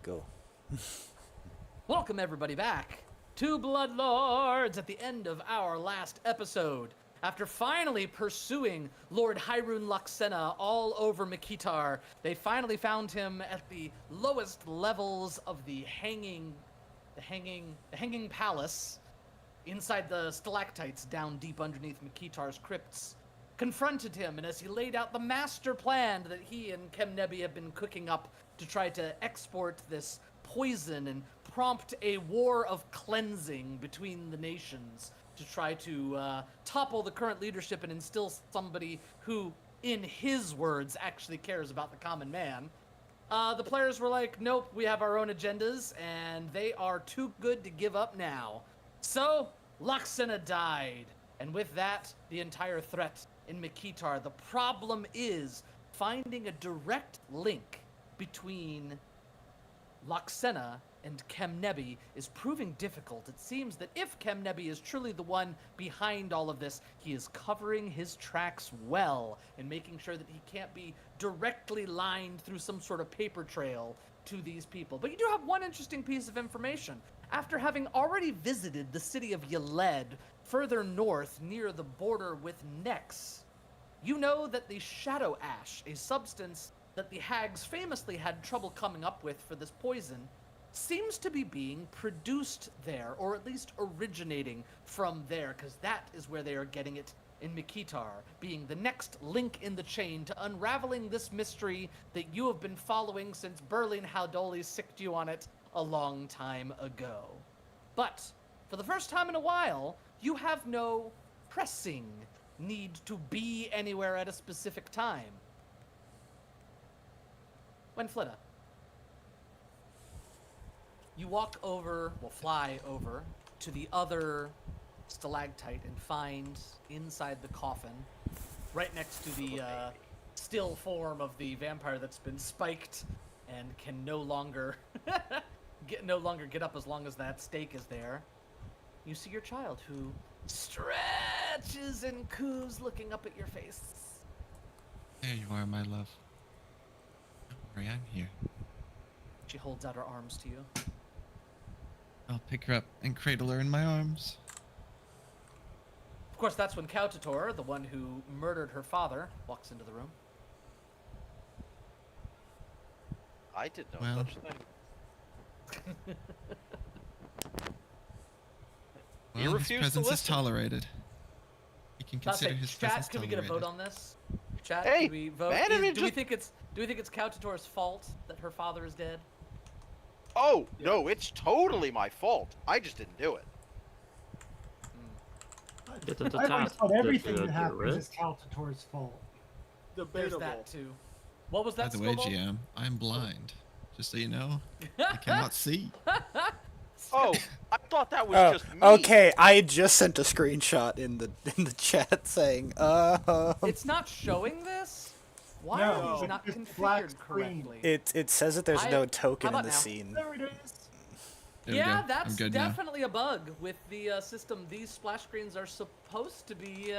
Go. Welcome everybody back to Bloodlords at the end of our last episode. After finally pursuing Lord Hyrule Luxena all over Mikitar, they finally found him at the lowest levels of the hanging palace inside the stalactites down deep underneath Mikitar's crypts. Confronted him, and as he laid out the master plan that he and Kemnebi have been cooking up to try to export this poison and prompt a war of cleansing between the nations to try to topple the current leadership and instill somebody who, in his words, actually cares about the common man. The players were like, nope, we have our own agendas, and they are too good to give up now. So, Luxena died, and with that, the entire threat in Mikitar. The problem is finding a direct link between Luxena and Kemnebi is proving difficult. It seems that if Kemnebi is truly the one behind all of this, he is covering his tracks well and making sure that he can't be directly lined through some sort of paper trail to these people. But you do have one interesting piece of information. After having already visited the city of Yaled, further north near the border with Nex, you know that the Shadow Ash, a substance that the hags famously had trouble coming up with for this poison, seems to be being produced there, or at least originating from there, because that is where they are getting it in Mikitar, being the next link in the chain to unraveling this mystery that you have been following since Berlin Haldoli sicked you on it a long time ago. But, for the first time in a while, you have no pressing need to be anywhere at a specific time. Wenfletta, you walk over, well, fly over, to the other stalactite and find inside the coffin, right next to the still form of the vampire that's been spiked and can no longer get up as long as that stake is there. You see your child, who stretches and coos, looking up at your face. There you are, my love. Don't worry, I'm here. She holds out her arms to you. I'll pick her up and cradle her in my arms. Of course, that's when Kautator, the one who murdered her father, walks into the room. I did no Well. such thing. He Well, his refused to presence is listen. tolated. He can consider his presence Chat, can we get a tolerated. vote on this? Chat, Hey, can we vote? man, I mean, do we just- think it's Kautator's fault that her father is dead? Oh, no, it's totally my fault. I just didn't do it. I always thought everything that happens is Caltator's fault. There's that too. What was By that, the way, Scoble? GM, I'm blind. Just so you know, I cannot see. Oh, I thought that was just me. Okay, I just sent a screenshot in the chat saying, It's not showing this? Why No, are these it's not just black configured screen. correctly? it says that there's no token how in the about now? scene. There it is. There we Yeah, go. that's I'm good now. definitely a bug with the system. These splash screens are supposed to be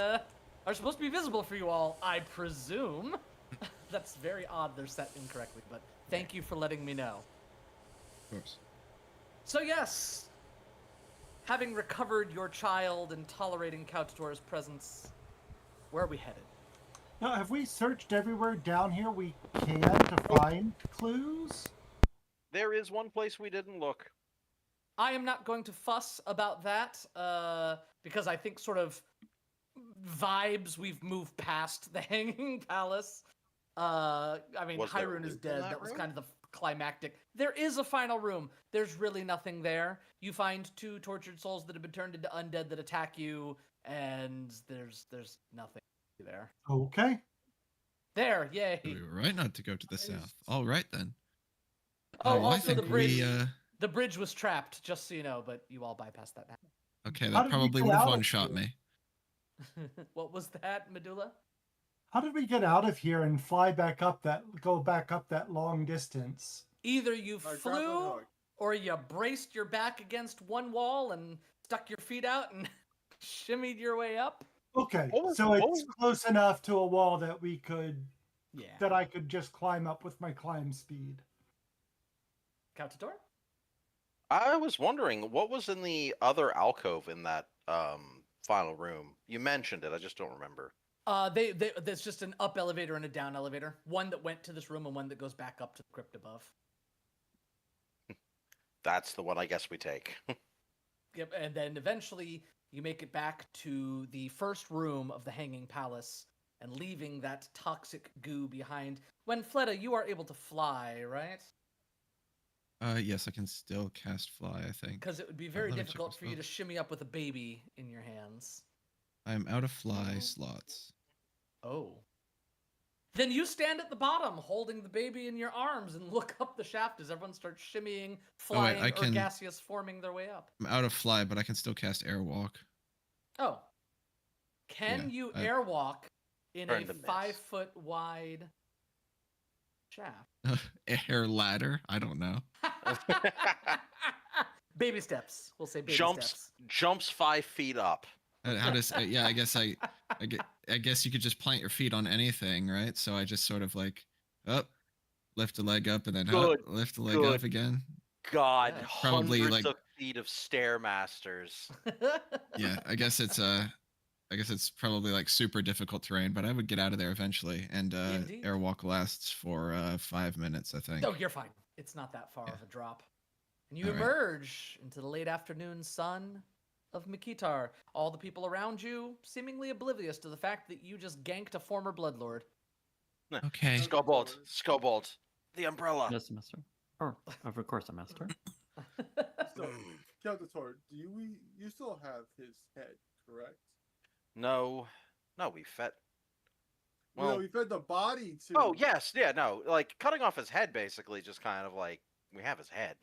visible for you all, I presume. That's very odd. They're set incorrectly, but thank you for letting me know. Of course. So yes, having recovered your child and tolerating Kautator's presence, where are we headed? Now, have we searched everywhere down here we can to find clues? There is one place we didn't look. I am not going to fuss about that, because I think sort of vibes we've moved past the Hanging Palace. I mean, Was there a Hyrule is loop in dead. that That was room? kind of the climactic. There is a final room. There's really nothing there. You find 2 tortured souls that have been turned into undead that attack you, and there's nothing there. Okay. There, yay. We were right not to go to the south. All right then. Oh, Well, I also the think bridge. we. The bridge was trapped, just so you know, but you all bypassed that now. Okay, How that did we probably get would have out of one-shot here? me. What was that, Medulla? How did we get out of here and go back up that long distance? Either you flew, or you braced your back against one wall and stuck your feet out and shimmied your way up. Okay, Oh, so it's oh. close enough to a wall that Yeah. that I could just climb up with my climb speed. Cautador? I was wondering what was in the other alcove in that final room. You mentioned it. I just don't remember. There's just an up elevator and a down elevator. One that went to this room and one that goes back up to the crypt above. That's the one I guess we take. Yep, and then eventually you make it back to the first room of the Hanging Palace and leaving that toxic goo behind. When Fleta, you are able to fly, right? Yes, I can still cast fly, I think. Because it would be very let me check difficult this for you out. to shimmy up with a baby in your hands. I'm out of fly slots. Oh. Then you stand at the bottom holding the baby in your arms and look up the shaft as everyone starts shimmying, flying, I or can- gaseous forming their way up. I'm out of fly, but I can still cast airwalk. Oh. Can you I- airwalk in Turn a the mist. 5-foot wide shaft? Air ladder? I don't know. Baby steps. We'll say baby steps. Jumps 5 feet up. How does? Yeah, I guess you could just plant your feet on anything, right? So I just sort of like, up, lift a leg up, and then Good, up, lift a leg good. up again. God, Yeah. Probably, hundreds like- of feet of stairmasters. Yeah, I guess it's probably like super difficult terrain, but I would get out of there eventually. And Indeed. airwalk lasts for 5 minutes, I think. Oh, you're fine. It's not that far Yeah. of a drop. And you All right. emerge into the late afternoon sun of Mikitar. All the people around you seemingly oblivious to the fact that you just ganked a former bloodlord. Okay. Skobold, the umbrella. Yes, master. Or, of course, master. So, Cautador, you still have his head, correct? No, we fed. Well, Well, we fed the body to. oh yes, yeah, no, like cutting off his head, basically, just kind of like we have his head.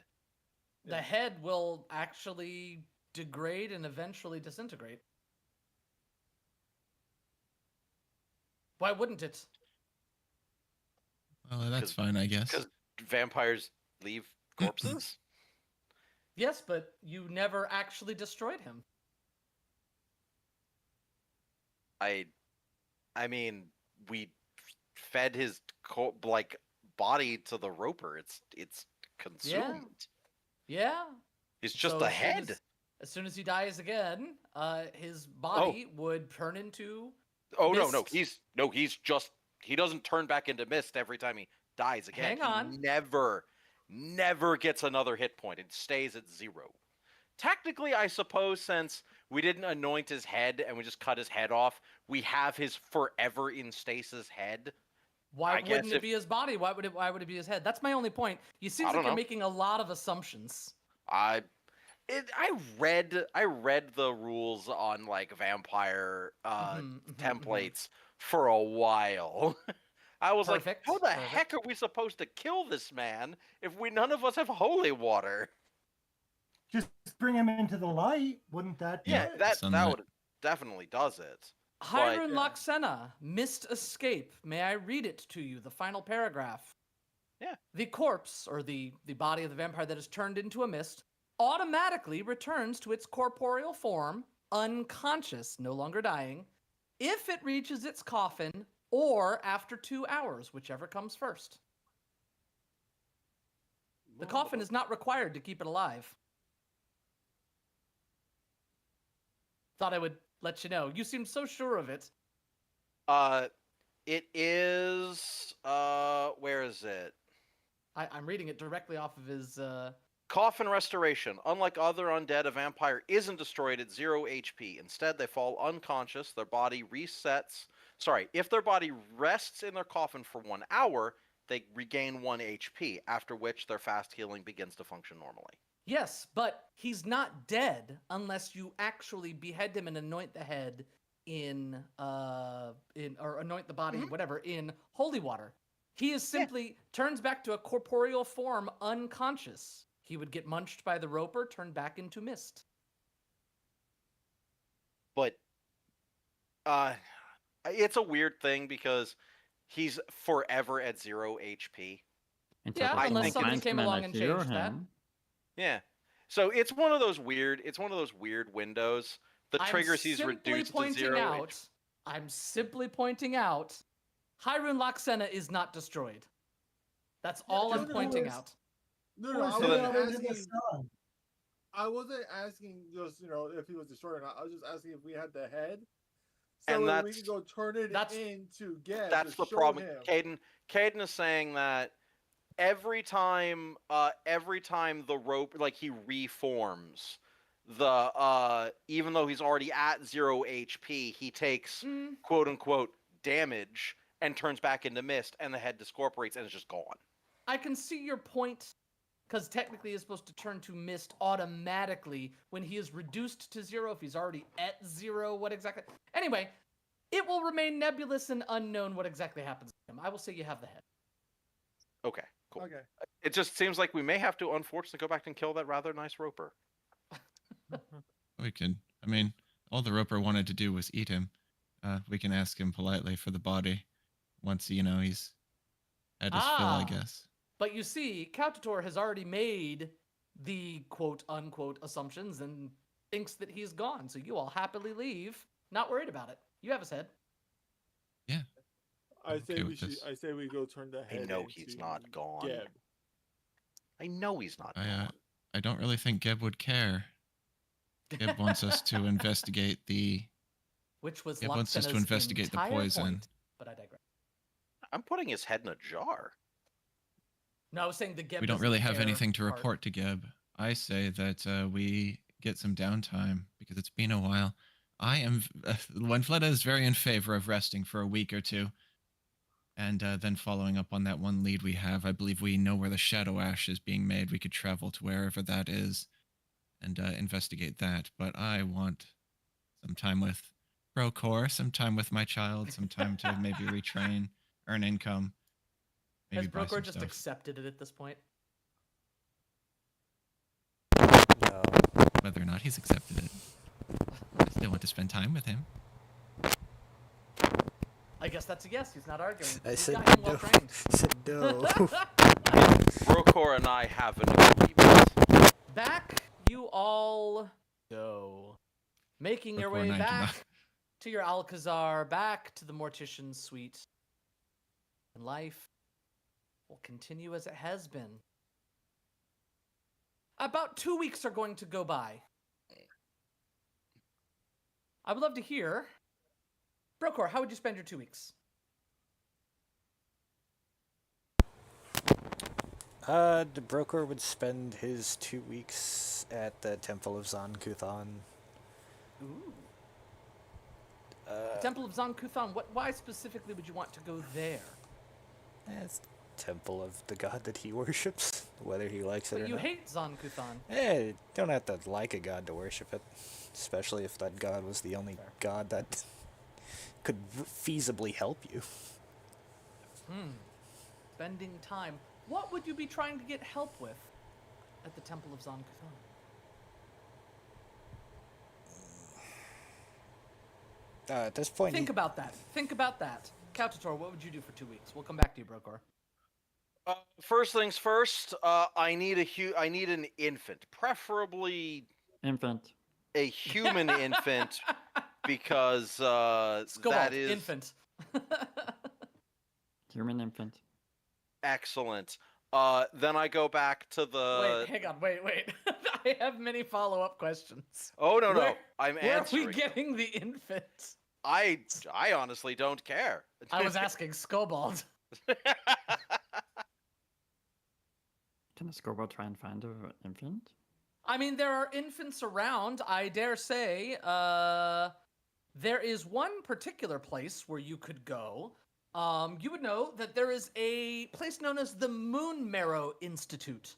The head will actually degrade and eventually disintegrate. Why wouldn't it? Well, that's 'Cause- fine, I guess. Because vampires leave corpses. Yes, but you never actually destroyed him. I mean, we fed his body to the roper. It's consumed. Yeah. It's just So the as soon head. As soon as he dies again, his body would turn into. Oh mist. he doesn't turn back into mist every time he dies again. Hang on. He never gets another hit point. It stays at 0. Technically, I suppose since we didn't anoint his head and we just cut his head off, we have his forever in stasis head. Why I guess wouldn't it if- be his body? Why would it be his head? That's my only point. You seem I like don't you're know. making a lot of assumptions. I read the rules on like vampire templates for a while. I was Perfect, like, how the perfect. heck are we supposed to kill this man if none of us have holy water? Just bring him into the light. Wouldn't that do Yeah, it? that Sunlight. would definitely does it. Hyrun Yeah. Loxena, missed escape. May I read it to you? The final paragraph. Yeah. The corpse, or the body of the vampire that is turned into a mist, automatically returns to its corporeal form, unconscious, no longer dying, if it reaches its coffin or after 2 hours, whichever comes first. The coffin is not required to keep it alive. Thought I would let you know. You seemed so sure of it. It is where is it? I'm reading it directly off of his. Coffin restoration. Unlike other undead, a vampire isn't destroyed at 0 HP. Instead, they fall unconscious. Their body resets. Sorry, if their body rests in their coffin for 1 hour, they regain 1 HP, after which their fast healing begins to function normally. Yes, but he's not dead unless you actually behead him and anoint the head in or anoint the body, whatever, in holy water. He is simply turns back to a corporeal form unconscious. He would get munched by the roper, turned back into mist. But it's a weird thing because he's forever at 0 HP. Until Yeah, the unless small something came man along that and hear changed that. him. Yeah. So it's one of those weird windows. The triggers he's reduced to 0 HP. I'm simply pointing out, Hyrun Loxena is not destroyed. That's all I'm Cautador pointing is- out. No, Or I is So it then- out wasn't into the asking. sun? I wasn't asking just if he was destroyed or not. I was just asking if we had the head, And so that we that's- could go turn it that's- into Geb. That's to the show problem. Him. Caden is saying that every time the rope, like, he reforms, even though he's already at 0 HP, he takes quote unquote damage and turns back into mist, and the head discorporates and is just gone. I can see your point, because technically he's supposed to turn to mist automatically when he is reduced to 0, if he's already at 0, what exactly... Anyway, it will remain nebulous and unknown what exactly happens to him. I will say you have the head. Okay, cool. Okay. It just seems like we may have to unfortunately go back and kill that rather nice roper. We can. I mean, all the roper wanted to do was eat him. We can ask him politely for the body once he's at his fill, I guess. But you see, Kautator has already made the quote-unquote assumptions and thinks that he's gone, so you all happily leave, not worried about it. You have his head. Yeah. I I'm say okay we with should. this. I say we go turn the head. know he's into not gone. Geb. I know he's not I gone. I don't really think Geb would care. Geb wants us to investigate the. Which was It wants us to Loxena's investigate the entire poison. point, but I digress. I'm putting his head in a jar. No, I was saying the Geb We don't doesn't really have care anything to part. report to Geb. I say that we get some downtime because it's been a while. I am. Winfletta is very in favor of resting for a week or two. And then following up on that one lead we have, I believe we know where the Shadow Ash is being made. We could travel to wherever that is and investigate that. But I want some time with Procor, some time with my child, some time to maybe retrain, earn income. Maybe Has buy Brokor some just stuff. accepted it at this point? No. Whether or not he's accepted it, I still want to spend time with him. I guess that's a yes. He's not arguing. I He's said got him no. well trained. Said no. Brokor and I have an agreement. Back you all go. Making your Brokor way and I do back not. to your Alcazar, back to the Mortician's suite. And life will continue as it has been. About 2 weeks are going to go by. I would love to hear. Brokor, how would you spend your 2 weeks? The broker would spend his 2 weeks at the Temple of Zon-Kuthon. Ooh. The Temple of Zon-Kuthon, why specifically would you want to go there? It's temple of the god that he worships, whether he likes it But or you not. hate Zon-Kuthon. You don't have to like a god to worship it, especially if that god was the only god that could feasibly help you. Spending time. What would you be trying to get help with at the Temple of Zon-Kuthon? At this point, Think about that. Think about that. Kautator, what would you do for 2 weeks? We'll come back to you, Brokor. First things first. I need an infant, preferably Infant. a human infant, because Skobald, that is infant. Human infant. excellent. Then I go back to the. Wait, hang on, wait. I have many follow-up questions. Oh no, Where- I'm Where are answering. we getting the infant? I honestly don't care. I was asking Skobald. Can a scoreboard try and find an infant? I mean, there are infants around. I dare say, there is one particular place where you could go. You would know that there is a place known as the Moon Marrow Institute.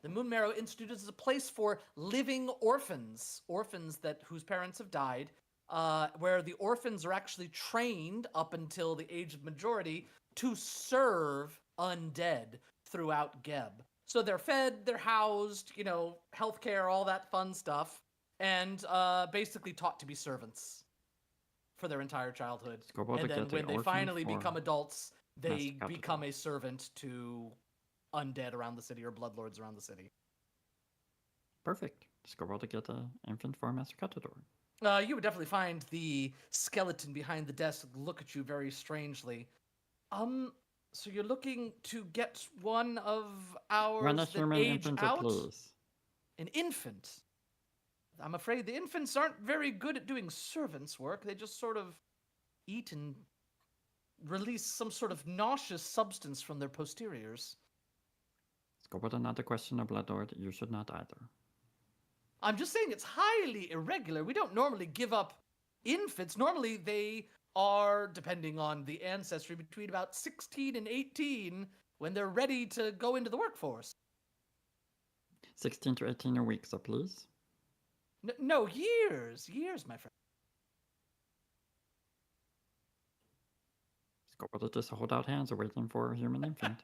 The Moon Marrow Institute is a place for living orphans, whose parents have died, where the orphans are actually trained up until the age of majority to serve undead throughout Geb. So they're fed, they're housed, healthcare, all that fun stuff, and basically taught to be servants for their entire childhood. Scoreboard And to then get the when they orphan finally for become adults, they Master become Capital. a servant to undead around the city or bloodlords around the city. Perfect. Scoreboard to get an infant for Master Catador. You would definitely find the skeleton behind the desk look at you very strangely. So you're looking to get one of ours Run a that human age infant, out? please. An infant? I'm afraid the infants aren't very good at doing servants' work. They just sort of eat and release some sort of nauseous substance from their posteriors. Let's go with another question, Bloodlord. You should not either. I'm just saying it's highly irregular. We don't normally give up infants. Normally they are, depending on the ancestry, between about 16 and 18 when they're ready to go into the workforce. 16 to 18 a week, so please. No, years, my friend. Let's go with it. Just hold out hands, waiting for a human infant.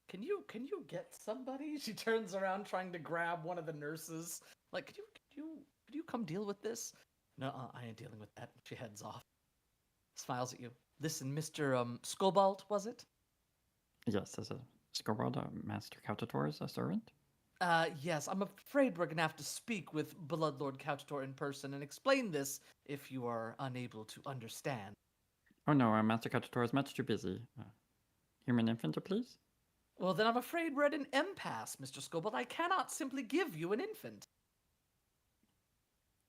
Can you get somebody? She turns around trying to grab one of the nurses. Like, could you come deal with this? No, I ain't dealing with that. She heads off. Smiles at you. Listen, Mr. Skobalt, was it? Yes, as a Scorbold, Master Cautator's a servant. Yes, I'm afraid we're gonna have to speak with Bloodlord Cautator in person and explain this if you are unable to understand. Oh no, Master Cautator is much too busy. Human infant, please? Well, then I'm afraid we're at an impasse, Mr. Skobalt. I cannot simply give you an infant.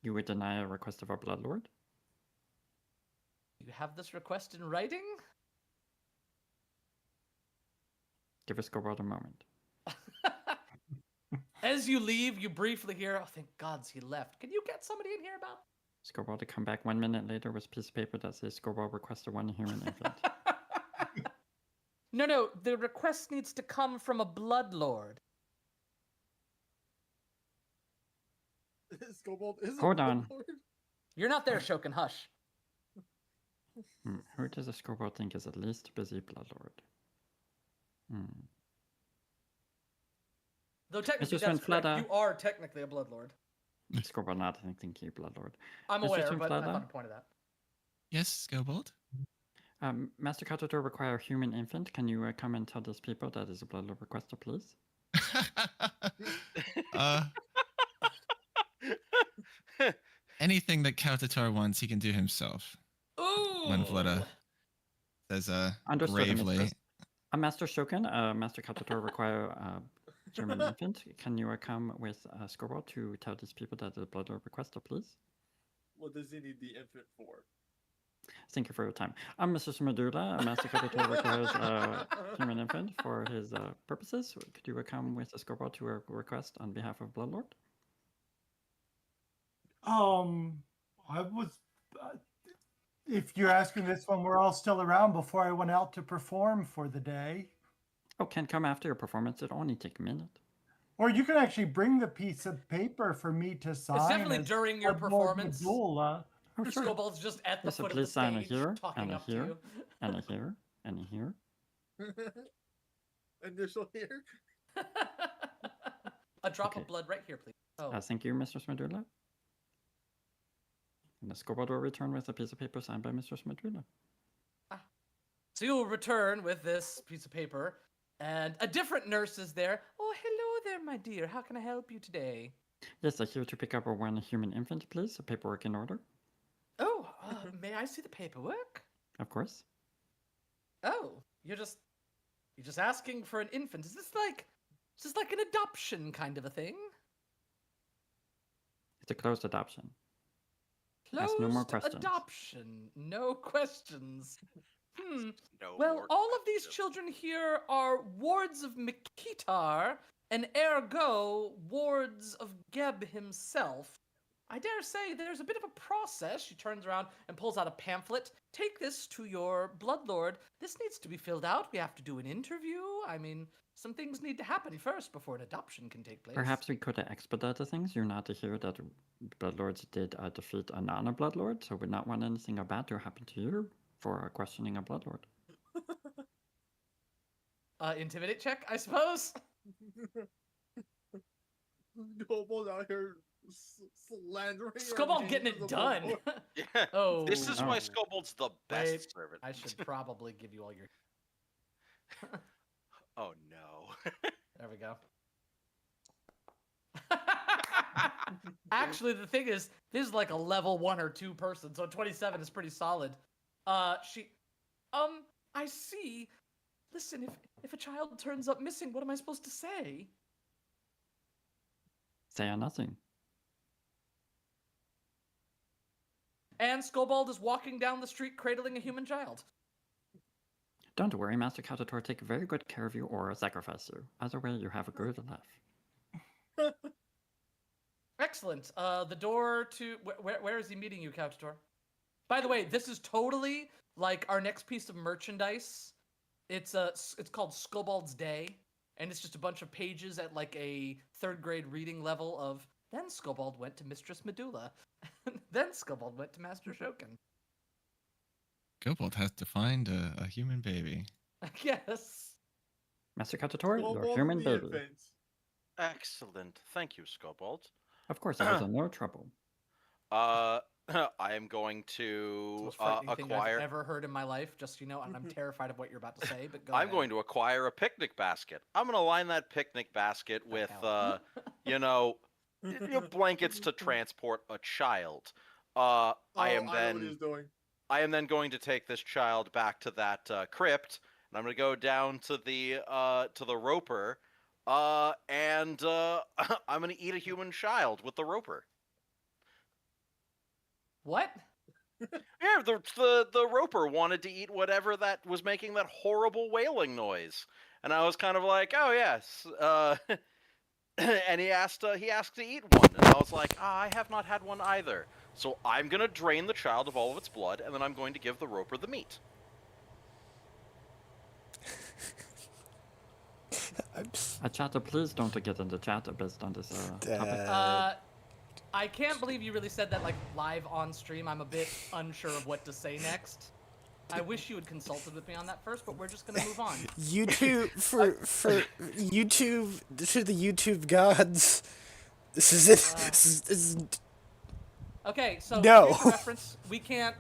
You would deny a request of our Bloodlord? You have this request in writing? Give a Scorbold a moment. As you leave, you briefly hear, oh, thank gods he left. Can you get somebody in here about? Scorbold to come back 1 minute later with a piece of paper that says Scorbold requested one human infant. No, the request needs to come from a bloodlord. Scobold is a Hold on. Bloodlord? You're not there, Shokin, hush. Who does a Scorbold think is at least busy Bloodlord? Though technically Mr. that's correct. Svenfleda. You are technically a bloodlord. Scorbold not thinking Bloodlord. I'm Mr. aware, but I Svenfleda? thought I'd point it out. Yes, Scobold? Master Cautator require human infant. Can you come and tell these people that is a Bloodlord requester, please? Anything that Kautatar wants, he can do himself. Ooh! Svenfleda says Understood, gravely. Mistress. Master Shokin, Master Cautator require human infant. Can you come with Scorbold to tell these people that the Bloodlord requester, please? What does he need the infant for? Thank you for your time. I'm Mr. Smadula. Master Cautator requires human infant for his purposes. Could you come with a Scorbold to a request on behalf of Bloodlord? I was. If you're asking this when we're all still around before I went out to perform for the day. Oh, can come after your performance. It'll only take a minute. Or you can actually bring the piece of paper for me to sign. It's definitely as during your Bloodlord performance. Medulla. Oh, sure. Scobold's just at the Yes, so foot of the please sign a stage, here, talking and a up to here, you. and a here, and a here. Initial here? A drop Okay. of blood right here, please. Oh, Thank you, Mr. Smadula. And the Scorbold will return with a piece of paper signed by Mr. Smadula. so you'll return with this piece of paper, and a different nurse is there. Oh, hello there, my dear. How can I help you today? Yes, I'm here to pick up one human infant, please. The paperwork in order. Oh, may I see the paperwork? Of course. Oh, you're just asking for an infant. Is this like an adoption kind of a thing? It's a closed adoption. Closed Ask no more questions. adoption. No questions. No Well, more all of these questions. children here are wards of Mikitar, and ergo wards of Geb himself. I dare say there's a bit of a process. She turns around and pulls out a pamphlet. Take this to your bloodlord. This needs to be filled out. We have to do an interview. I mean, some things need to happen first before an adoption can take place. Perhaps we could expedite the things. You're not to hear that Bloodlords did defeat a non-Bloodlord, so we not want anything bad to happen to you for questioning a Bloodlord. Intimidate check, I suppose. Scobold out here slandering. our Scobold names getting as it a done. Bloodlord. Yeah. Oh. This is why Oh. Scobold's the best Wait, servant. I should probably give you all your. Oh no. There we go. Actually, the thing is, this is like a level 1 or 2 person, so 27 is pretty solid. I see Listen, if a child turns up missing, what am I supposed to say? Say nothing. And Skobald is walking down the street cradling a human child. Don't worry, Master Catator will take very good care of you or sacrifice you. Either way, you have a good life. Excellent. The door to where is he meeting you, Couchator? By the way, this is totally like our next piece of merchandise. It's called Skobald's Day, and it's just a bunch of pages at like a 3rd grade reading level of. Then Skobald went to Mistress Medulla. Then Skobald went to Master Shokin. Kobold has to find a human baby. Yes. Master Catator, Well, your both human the baby. infants. Excellent. Thank you, Skobald. Of course, there's no trouble. I am going It's the to most frightening thing I've acquire. ever heard in my life, just so you know, and I'm terrified of what you're about to say, but go I'm ahead. going to acquire a picnic basket. I'm going to line that picnic basket with, hell? blankets to transport a child. I know what he's doing. I am then going to take this child back to that crypt, and I'm going to go down to the roper, and I'm going to eat a human child with the roper. What? Yeah, the roper wanted to eat whatever that was making that horrible wailing noise, and I was kind of like, oh yes, and he asked to eat one, and I was like, I have not had one either. So I'm gonna drain the child of all of its blood, and then I'm going to give the roper the meat. Chatter, please don't get into chatter based on this topic. I can't believe you really said that like live on stream. I'm a bit unsure of what to say next. I wish you had consulted with me on that first, but we're just gonna move on. YouTube for YouTube to the YouTube gods. This is it. This is Okay, so No. future reference, we cannot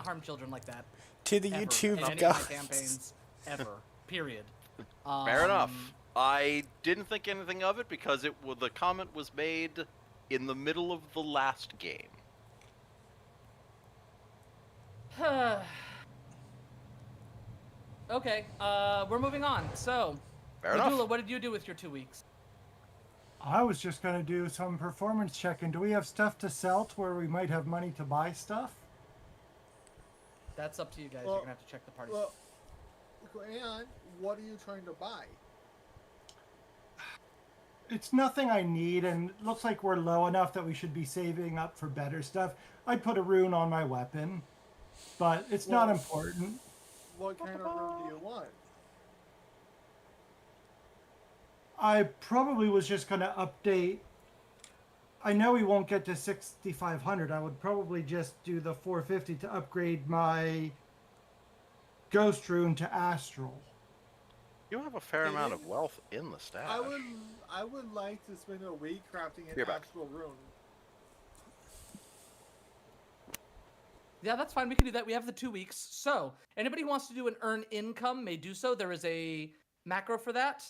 harm children like that. to the Ever, YouTube in any gods. of my campaigns ever. Period. Fair enough. I didn't think anything of it because the comment was made in the middle of the last game. Okay, we're moving on. So, Fair Medulla, enough. what did you do with your 2 weeks? I was just going to do some performance checking. Do we have stuff to sell to where we might have money to buy stuff? That's up to you guys. Well- You're gonna have to check the party. Well, and what are you trying to buy? It's nothing I need, and it looks like we're low enough that we should be saving up for better stuff. I'd put a rune on my weapon, but it's not Well- important. What kind of room do you want? I probably was just going to update. I know we won't get to 6,500. I would probably just do the 450 to upgrade my ghost rune to astral. You have a fair amount of wealth in the stash. I would like to spend a week crafting an You're back. astral rune. Yeah, that's fine. We can do that. We have the 2 weeks. So, anybody who wants to do an earn income may do so. There is a macro for that.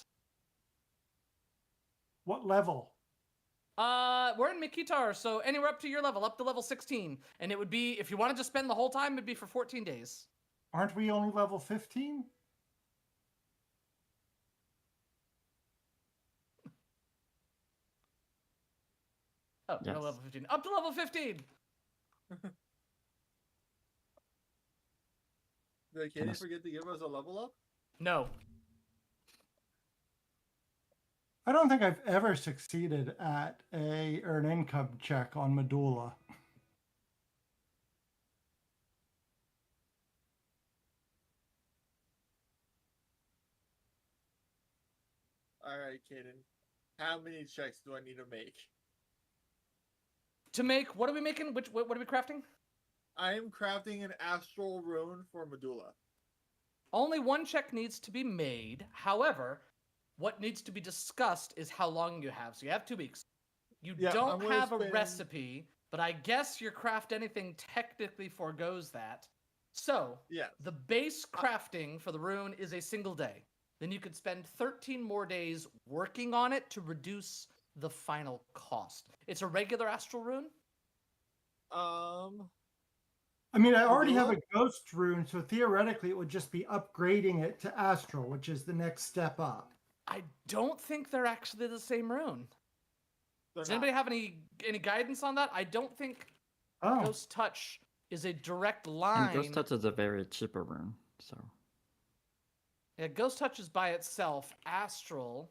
What level? We're in Mikitar, so anywhere up to your level, up to level 16. And it would be, if you wanted to spend the whole time, it'd be for 14 days. Aren't we only level 15? Oh, Yes. no, level 15. Up to level 15! Did Katie Goodness. forget to give us a level up? No. I don't think I've ever succeeded at a earn income check on Medulla. Alright, Kaden. How many checks do I need to make? To make, what are we making? What are we crafting? I am crafting an astral rune for Medulla. Only one check needs to be made. However, what needs to be discussed is how long you have. So you have 2 weeks. You Yeah, I'm don't gonna have a spend- recipe, but I guess your craft anything technically forgoes that. So, Yes. the base crafting for the rune is a single day. Then you could spend 13 more days working on it to reduce the final cost. It's a regular astral rune. I mean, I already have a Medulla? ghost rune, so theoretically it would just be upgrading it to astral, which is the next step up. I don't think they're actually the same rune. They're Does not. anybody have any guidance on that? I don't think Oh, Ghost Touch is a direct And line. Ghost Touch is a very cheaper rune, so. Yeah, Ghost Touch is by itself. Astral.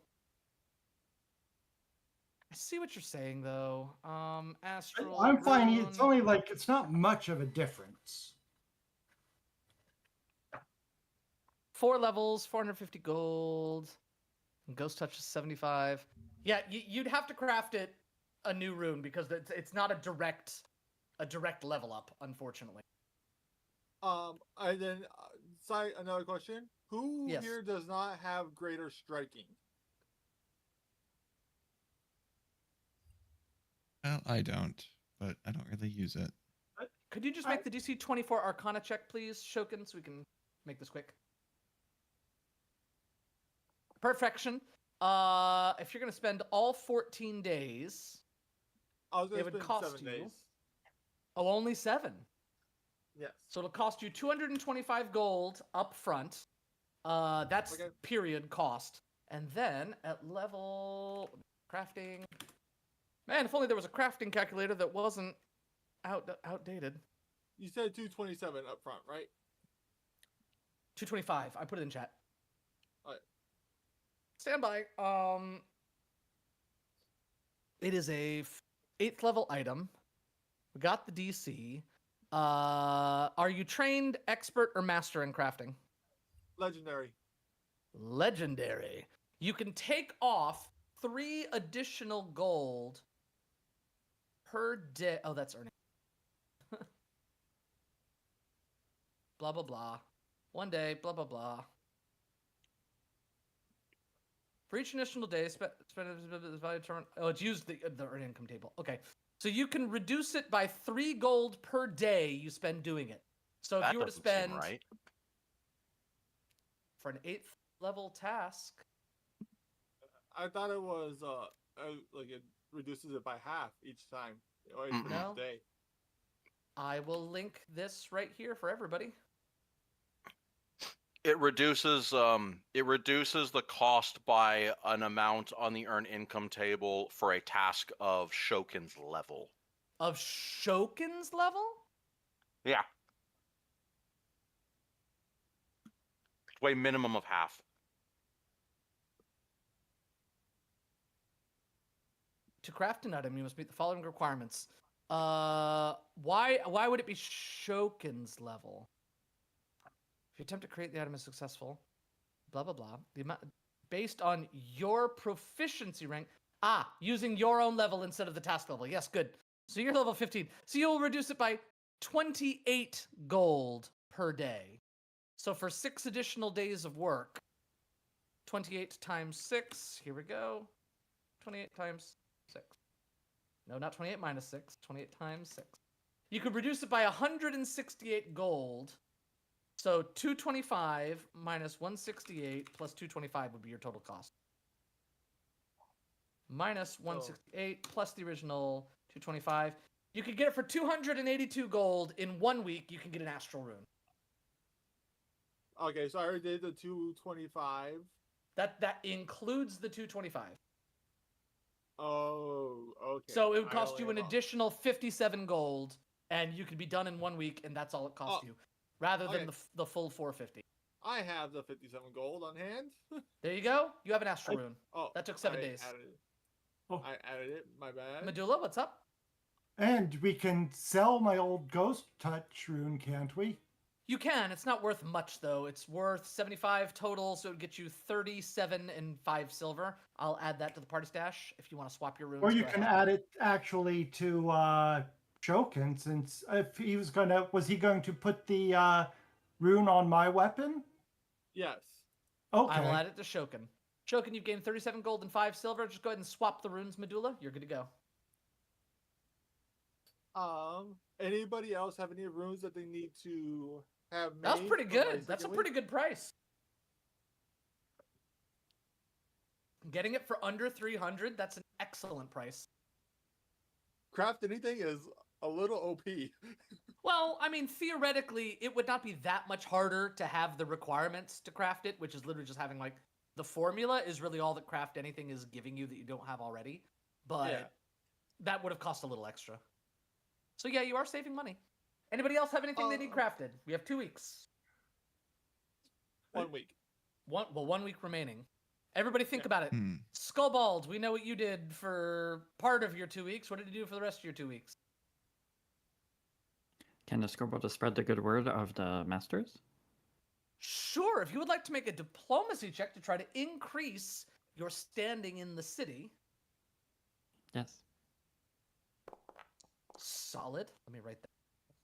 I see what you're saying though. Astral. I'm finding it's rune. only like it's not much of a difference. 4 levels, 450 gold. And Ghost Touch is 75. Yeah, you'd have to craft it a new rune because it's not a direct level up, unfortunately. And then, another question. Who Yes. here does not have greater striking? Well, I don't, but I don't really use it. Could you just make the DC 24 Arcana check, please, Shokin, so we can make this quick? Perfection. If you're going to spend all 14 days, I was it going to would spend cost 7 you. days. Oh, only 7. Yes. So it'll cost you 225 gold up front. That's Okay. period cost. And then at level crafting. Man, if only there was a crafting calculator that wasn't outdated. You said 227 up front, right? 225. I put it in chat. Alright. Stand by. It is a 8th level item. We got the DC. Are you trained, expert, or master in crafting? Legendary. Legendary. You can take off 3 additional gold per day. Oh, that's earning. Blah, blah, blah. 1 day, blah, blah, blah. For each additional day, spend value determined. Oh, it's used the earned income table. Okay. So you can reduce it by 3 gold per day you spend doing it. So if That you were to doesn't seem spend right. for an 8th level task, I thought it was like it reduces it by half each time or for No. each day. I will link this right here for everybody. It reduces the cost by an amount on the earned income table for a task of Shokin's level. Of Shokin's level? Yeah. Way minimum of half. To craft an item, you must meet the following requirements. Why would it be Shokin's level? If you attempt to create the item is successful, blah blah blah. The amount based on your proficiency rank. Using your own level instead of the task level. Yes, good. So you're level 15. So you'll reduce it by 28 gold per day. So for 6 additional days of work, 28 times 6. Here we go. 28 times 6. No, not 28 minus 6. 28 times 6. You could reduce it by 168 gold. So 225 minus 168 plus 225 would be your total cost. Minus 168 plus the original 225. You could get it for 282 gold. In 1 week, you can get an astral rune. Okay, so I already did the 225. That includes the 225. Oh, okay. So it would I cost only you an have a- additional 57 gold, and you could be done in 1 week, and that's all it costs you, rather than okay. the full 450. I have the 57 gold on hand. There you go. You have an astral rune. Oh, That took 7 I days. Added it. Oh. I added it. My bad. Medulla, what's up? And we can sell my old ghost touch rune, can't we? You can. It's not worth much, though. It's worth 75 total, so it would get you 37 and 5 silver. I'll add that to the party stash if you want to swap your runes. Or you go can ahead. add it actually to Shokin, since if he was he going to put the rune on my weapon? Yes. Okay. I will add it to Shokin. Shokin, you've gained 37 gold and 5 silver. Just go ahead and swap the runes, Medulla. You're good to go. Anybody else have any runes that they need to have made? That's pretty for my good. That's a second pretty week? good price. Getting it for under 300, that's an excellent price. Craft anything is a little OP. Well, I mean, theoretically, it would not be that much harder to have the requirements to craft it, which is literally just having, like, the formula is really all that craft anything is giving you that you don't have already. But Yeah. that would have cost a little extra. So yeah, you are saving money. Anybody else have anything they need crafted? We have 2 weeks. 1 week. 1 week remaining. Everybody think Yeah. about it. Hmm. Skullbald, we know what you did for part of your 2 weeks. What did you do for the rest of your 2 weeks? Can the scoreboard just spread the good word of the masters? Sure, if you would like to make a diplomacy check to try to increase your standing in the city. Yes. Solid. Let me write that.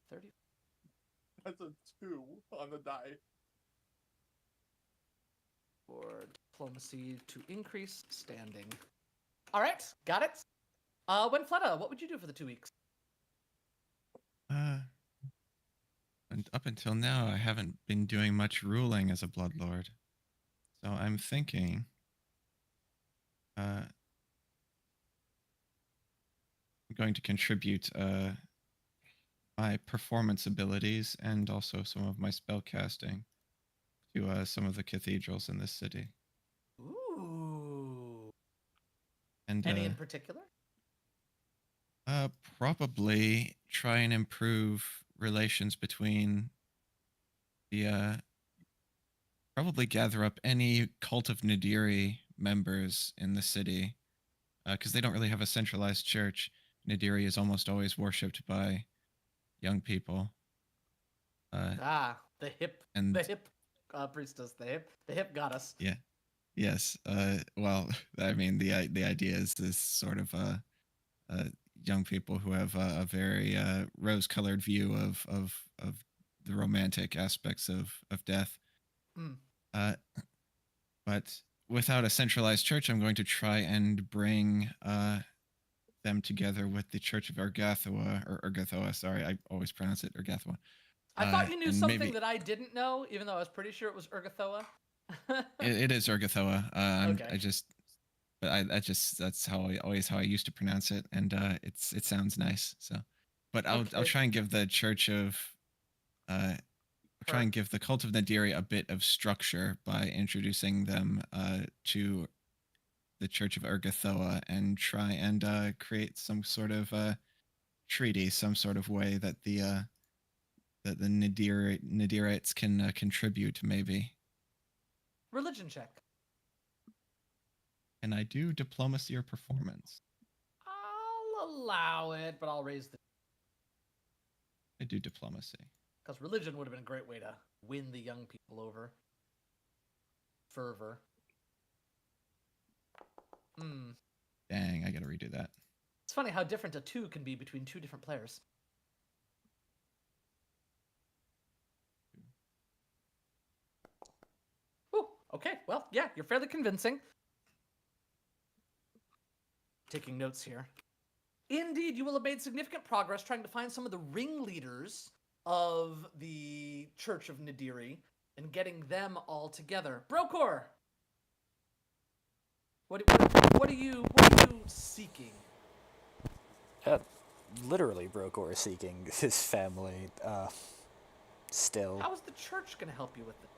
30. That's a 2 on the die. For diplomacy to increase standing. All right, got it. Winfletta, what would you do for the 2 weeks? And up until now, I haven't been doing much ruling as a Bloodlord. So I'm thinking I'm going to contribute my performance abilities and also some of my spell casting to some of the cathedrals in this city. Ooh. And Any in particular? probably try and improve relations between the probably gather up any cult of Nadiri members in the city, because they don't really have a centralized church. Nadiri is almost always worshipped by young people. The hip priestess, the hip goddess. Yeah. Yes. Well, I mean, the idea is this sort of young people who have a very rose-colored view of the romantic aspects of death. Mm. But without a centralized church, I'm going to try and bring them together with the Church of Urgathoa, or Urgathoa. Sorry, I always pronounce it Urgathoa. I thought you knew and something maybe- that I didn't know, even though I was pretty sure it was Urgathoa. It is Urgathoa. Okay. That's how I used to pronounce it, and it sounds nice. So, but I'll Okay. try and give the Church of try and give the Cult of Nadiri a bit of structure by introducing them to the Church of Urgathoa and try and create some sort of treaty, some sort of way that the Nadirites can contribute, maybe. Religion check. Can I do diplomacy or performance? I'll allow it, but I'll raise the... I do diplomacy. Because religion would have been a great way to win the young people over. Fervor. Dang, I gotta redo that. It's funny how different a 2 can be between 2 different players. Ooh, okay, well, yeah, you're fairly convincing. Taking notes here. Indeed, you will have made significant progress trying to find some of the ringleaders of the Church of Nadiri and getting them all together. Brokor! What are you seeking? Literally, Brokor is seeking his family. Still. How is the church going to help you with it?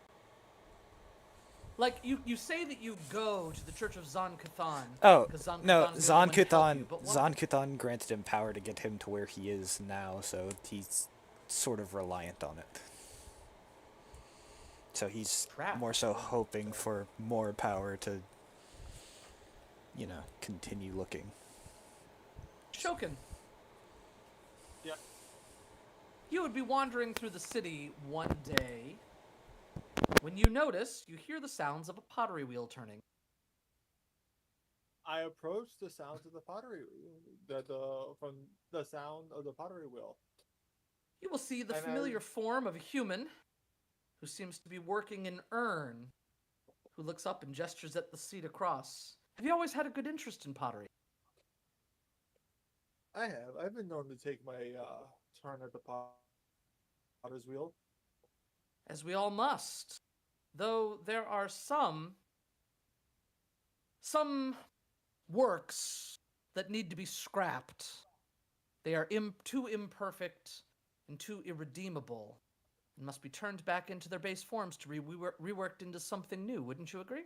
Like, you say that you go to the Church of Zon Kuthan. Oh, 'cause Zon no, Kuthan is Zon going to help Kuthan, you, but what- Zon Kuthan granted him power to get him to where he is now, so he's sort of reliant on it. So he's Crap. more so hoping for more power to, continue looking. Shokin. Yeah. You would be wandering through the city one day when you hear the sounds of a pottery wheel turning. I approach the sounds of the pottery, from the sound of the pottery wheel. You will see the And familiar as- form of a human who seems to be working an urn, who looks up and gestures at the seat across. Have you always had a good interest in pottery? I have. I've been known to take my turn at the potter's wheel. As we all must. Though there are some works that need to be scrapped They are too imperfect and too irredeemable, and must be turned back into their base forms to be reworked into something new. Wouldn't you agree?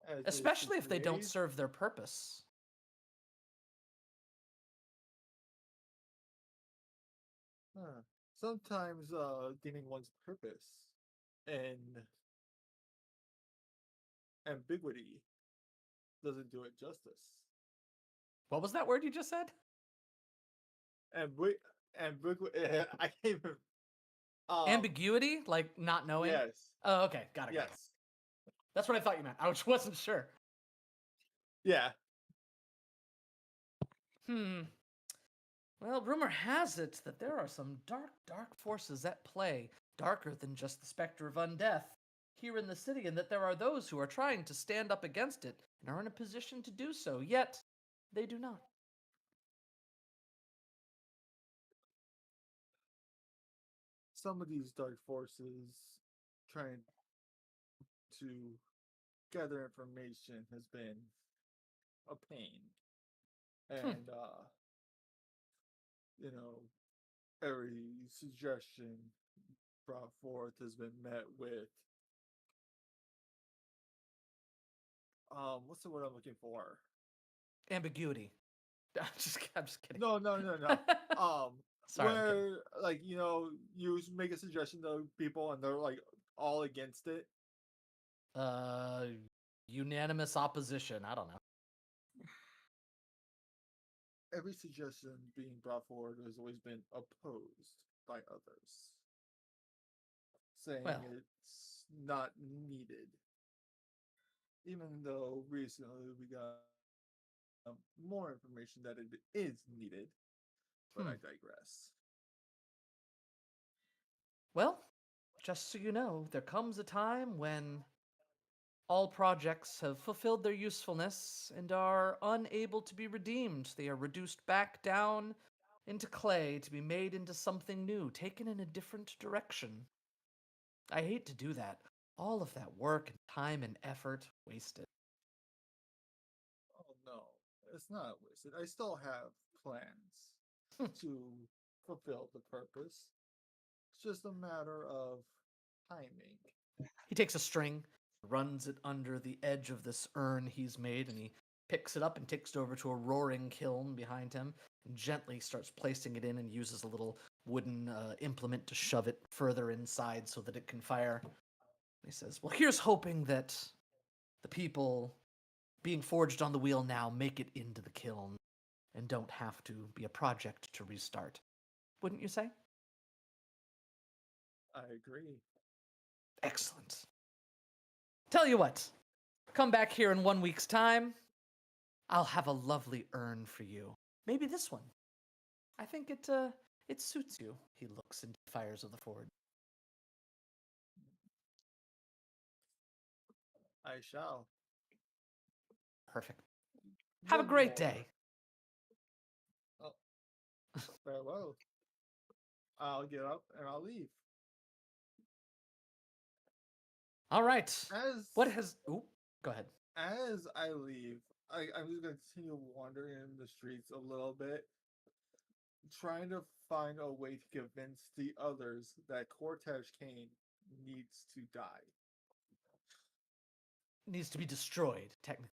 As is Especially if they don't situated. serve their purpose. Huh. Sometimes deeming one's purpose and ambiguity doesn't do it justice. What was that word you just said? Ambiguity. I can't even. Ambiguity, like not knowing. Yes. Oh, okay, got it. Got it. Yes. That's what I thought you meant. I wasn't sure. Yeah. Well, rumor has it that there are some dark, dark forces at play, darker than just the specter of undeath, here in the city, and that there are those who are trying to stand up against it and are in a position to do so, yet they do not. Some of these dark forces trying to gather information has been a pain. And you know, every suggestion brought forth has been met with what's the word I'm looking for? Ambiguity. I'm just kidding. No. Sorry, I'm kidding. Where like you make a suggestion to people and they're like all against it. Unanimous opposition. I don't know. Every suggestion being brought forward has always been opposed by others, saying Well. it's not needed. Even though recently we got more information that it is needed, but I digress. Well, just so you know, there comes a time when all projects have fulfilled their usefulness and are unable to be redeemed. They are reduced back down into clay to be made into something new, taken in a different direction. I hate to do that. All of that work and time and effort wasted. Oh no, it's not wasted. I still have plans to fulfill the purpose. It's just a matter of timing. He takes a string, runs it under the edge of this urn he's made, and he picks it up and takes it over to a roaring kiln behind him and gently starts placing it in and uses a little wooden implement to shove it further inside so that it can fire. He says, well, here's hoping that the people being forged on the wheel now make it into the kiln and don't have to be a project to restart. Wouldn't you say? I agree. Excellent. Tell you what, come back here in 1 week's time. I'll have a lovely urn for you. Maybe this one. I think it suits you. He looks into the fires of the forge. I shall. Perfect. Have a One great more. day. Oh, farewell. I'll get up and I'll leave. All right. What has? Ooh, go ahead. As I leave, I'm just gonna continue wandering in the streets a little bit, trying to find a way to convince the others that Cortege Kane needs to die. Needs to be destroyed, technically.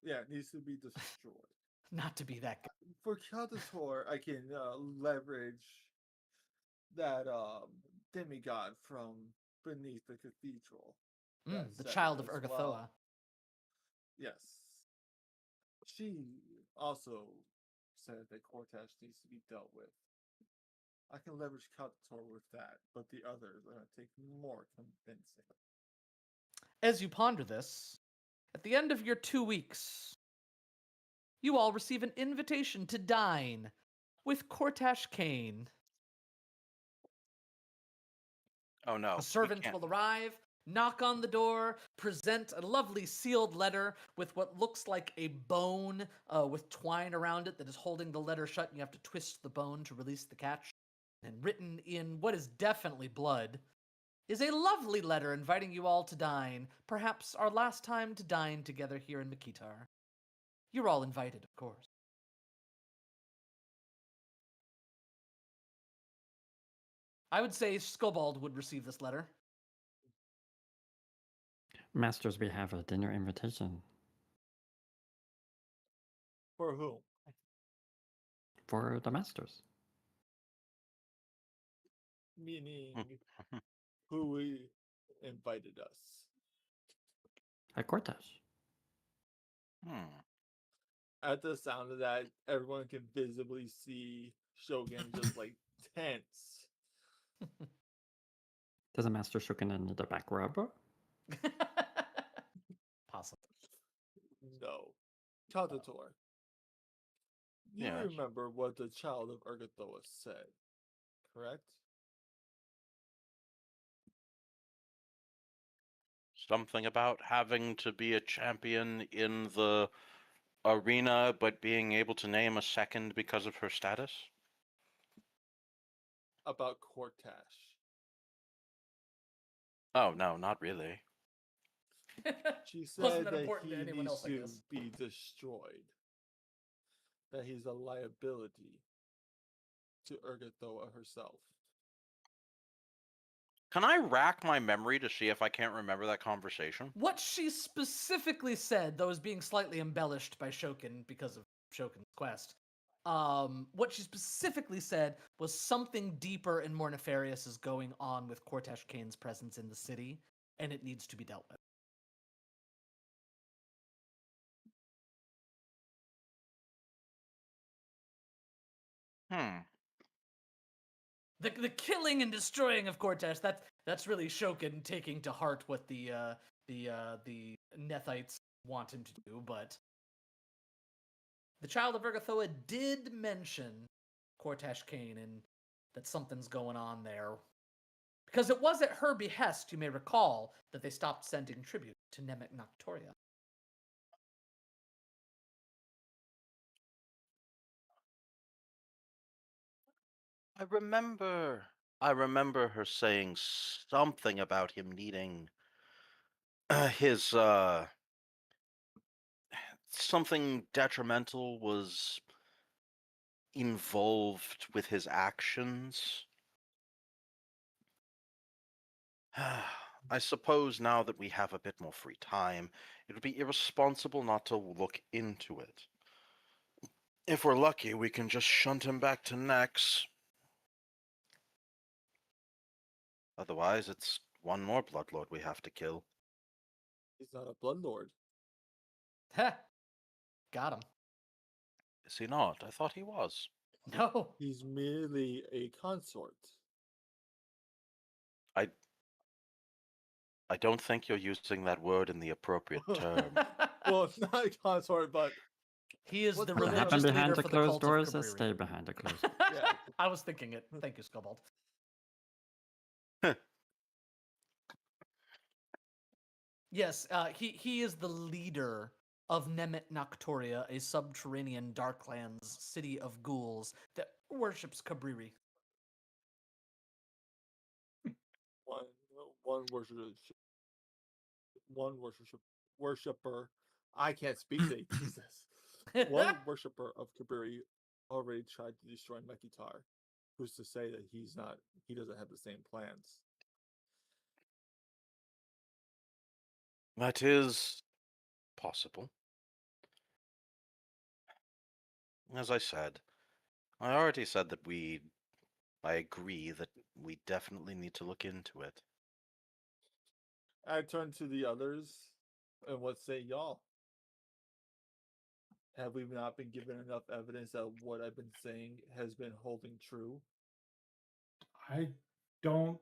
Yeah, it needs to be destroyed. Not to be that guy. For Caldator, I can leverage that demigod from beneath the cathedral. The child of Urgathoa. Well. Yes. She also said that Cortege needs to be dealt with. I can leverage Caldator with that, but the others are going to take more convincing. As you ponder this, at the end of your 2 weeks, you all receive an invitation to dine with Cortash Kane. Oh no. A servant will arrive, knock on the door, present a lovely sealed letter with what looks like a bone with twine around it that is holding the letter shut. You have to twist the bone to release the catch. And written in what is definitely blood is a lovely letter inviting you all to dine, perhaps our last time to dine together here in Makitar. You're all invited, of course. I would say Skobald would receive this letter. Masters, we have a dinner invitation For whom? for the masters. Meaning who invited us. At Cortesh. At the sound of that, everyone can visibly see Shogun just like tense. Does a master Shogun in the back rub? Possible. No. Tatator. You Yes. remember what the child of Urgathoa said, correct? Something about having to be a champion in the arena, but being able to name a second because of her status? About Cortash. Oh, no, not really. She Wasn't said that that important he to anyone needs else, I to guess. be destroyed. That he's a liability to Urgathoa herself. Can I rack my memory to see if I can't remember that conversation? What she specifically said, though is being slightly embellished by Shokin because of Shokin's quest, what she specifically said was something deeper and more nefarious is going on with Cortesh Kane's presence in the city, and it needs to be dealt with. The killing and destroying of Cortesh, that's really Shokin taking to heart what the Nethites want him to do, but the child of Urgathoa did mention Cortesh Kane and that something's going on there. Because it was at her behest, you may recall, that they stopped sending tribute to Nemec Noctoria. I remember her saying something about him needing his something detrimental was involved with his actions. I suppose now that we have a bit more free time, it would be irresponsible not to look into it. If we're lucky, we can just shunt him back to Nex. Otherwise, it's one more Bloodlord we have to kill. He's not a bloodlord. Heh. Got him. Is he not? I thought he was. No. He's merely a consort. I don't think you're using that word in the appropriate term. Well, it's not a consort, but He is What the the What religious religious happened leader behind the for the closed cult doors, of stay Cabriri. behind the closed Yeah. I was thinking it. Thank you, Skobald. Yes, he is the leader of Nemet Noctoria, a subterranean Darklands city of ghouls that worships Cabriri. one worshiper. I can't speak today. Jesus. One worshiper of Kabiri already tried to destroy Mekitar. Who's to say that he doesn't have the same plans? That is possible. As I said, I already said that I agree that we definitely need to look into it. I turn to the others, and what say y'all? Have we not been given enough evidence that what I've been saying has been holding true? I don't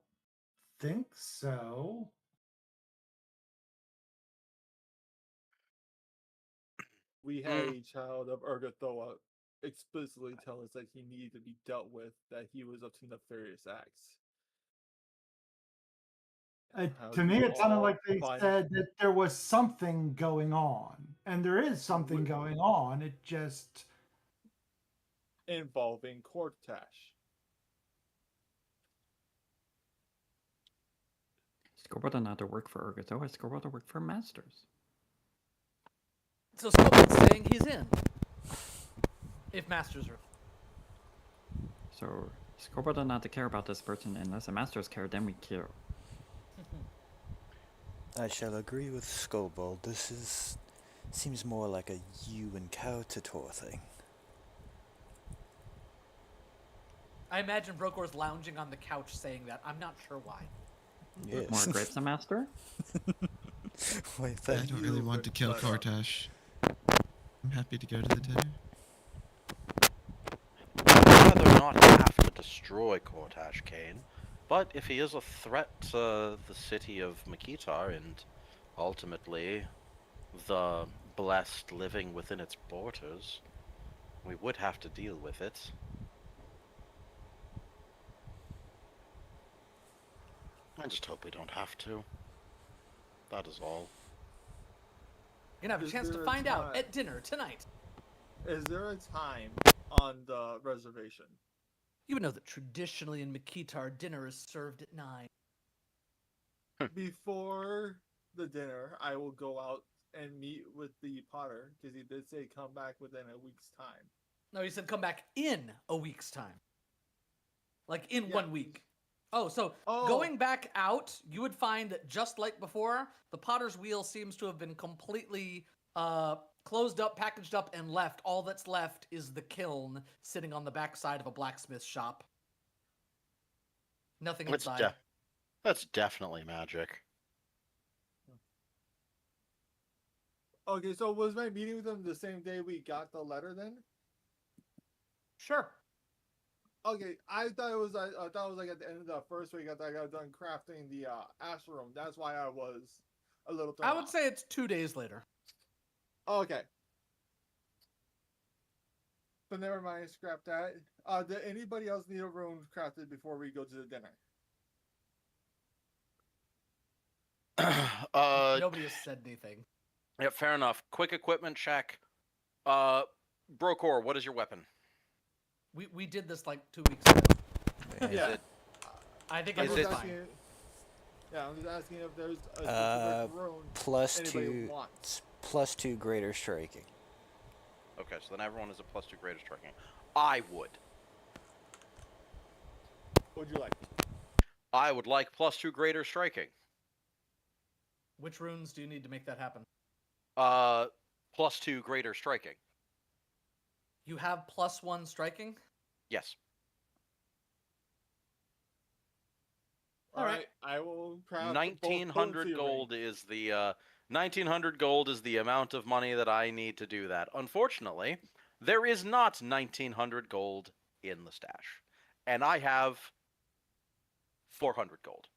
think so. We had a child of Urgathoa explicitly tell us that he needed to be dealt with, that he was up to nefarious acts. How To do me, you it sounded all like they find- said that there was something going on, and there is something going on. It just involving Cortash. Skobald not to work for Urgathoa, Skobald to work for masters. So Skobald's saying he's in. If Masters are... So Scoreboard does not care about this person unless the masters care, then we care. I shall agree with Skullbold. Seems more like a you and cow tutor thing. I imagine Brokor's lounging on the couch saying that. I'm not sure why. Yes. More grapes, the master? Why, I thank don't really want to kill Cortash. I'm happy to go to the dinner. I'd rather not have to destroy Cortash Kane, but if he is a threat to the city of Makitar and ultimately the blessed living within its borders, we would have to deal with it. I just hope we don't have to. That is all. You're gonna have a Is chance to there a find out time- at dinner tonight. Is there a time on the reservation? You would know that traditionally in Makitar, dinner is served at 9. Before the dinner, I will go out and meet with the potter because he did say come back within a week's time. No, you said come back in a week's time. Like in Yeah. 1 week. Oh, so Oh. going back out, you would find that just like before, the potter's wheel seems to have been completely closed up, packaged up, and left. All that's left is the kiln sitting on the backside of a blacksmith shop. Nothing That's inside. that's definitely magic. Okay, so was my meeting with him the same day we got the letter then? Sure. Okay, I thought it was I thought it was like at the end of the first week after I got done crafting the ash room. That's why I was a little thrown I would off. say it's 2 days later. Okay. But never mind, scrap that. Did anybody else need a room crafted before we go to the dinner? Nobody has said anything. Yeah, fair enough. Quick equipment check. Brokor, what is your weapon? We did this like 2 weeks ago. Yeah. it- I think Is it's it- fine. Yeah, I'm just asking if there's a specific room Plus anybody two, wants. plus 2 greater striking. Okay, so then everyone is a +2 greater striking. I would. What'd you like? I would like +2 greater striking. Which runes do you need to make that happen? +2 greater striking. You have +1 striking? Yes. All right. I will craft 1900 gold is the 1900 gold is the amount of money that I need to do that. Unfortunately, there is not 1900 gold in the stash, and I have 400 gold.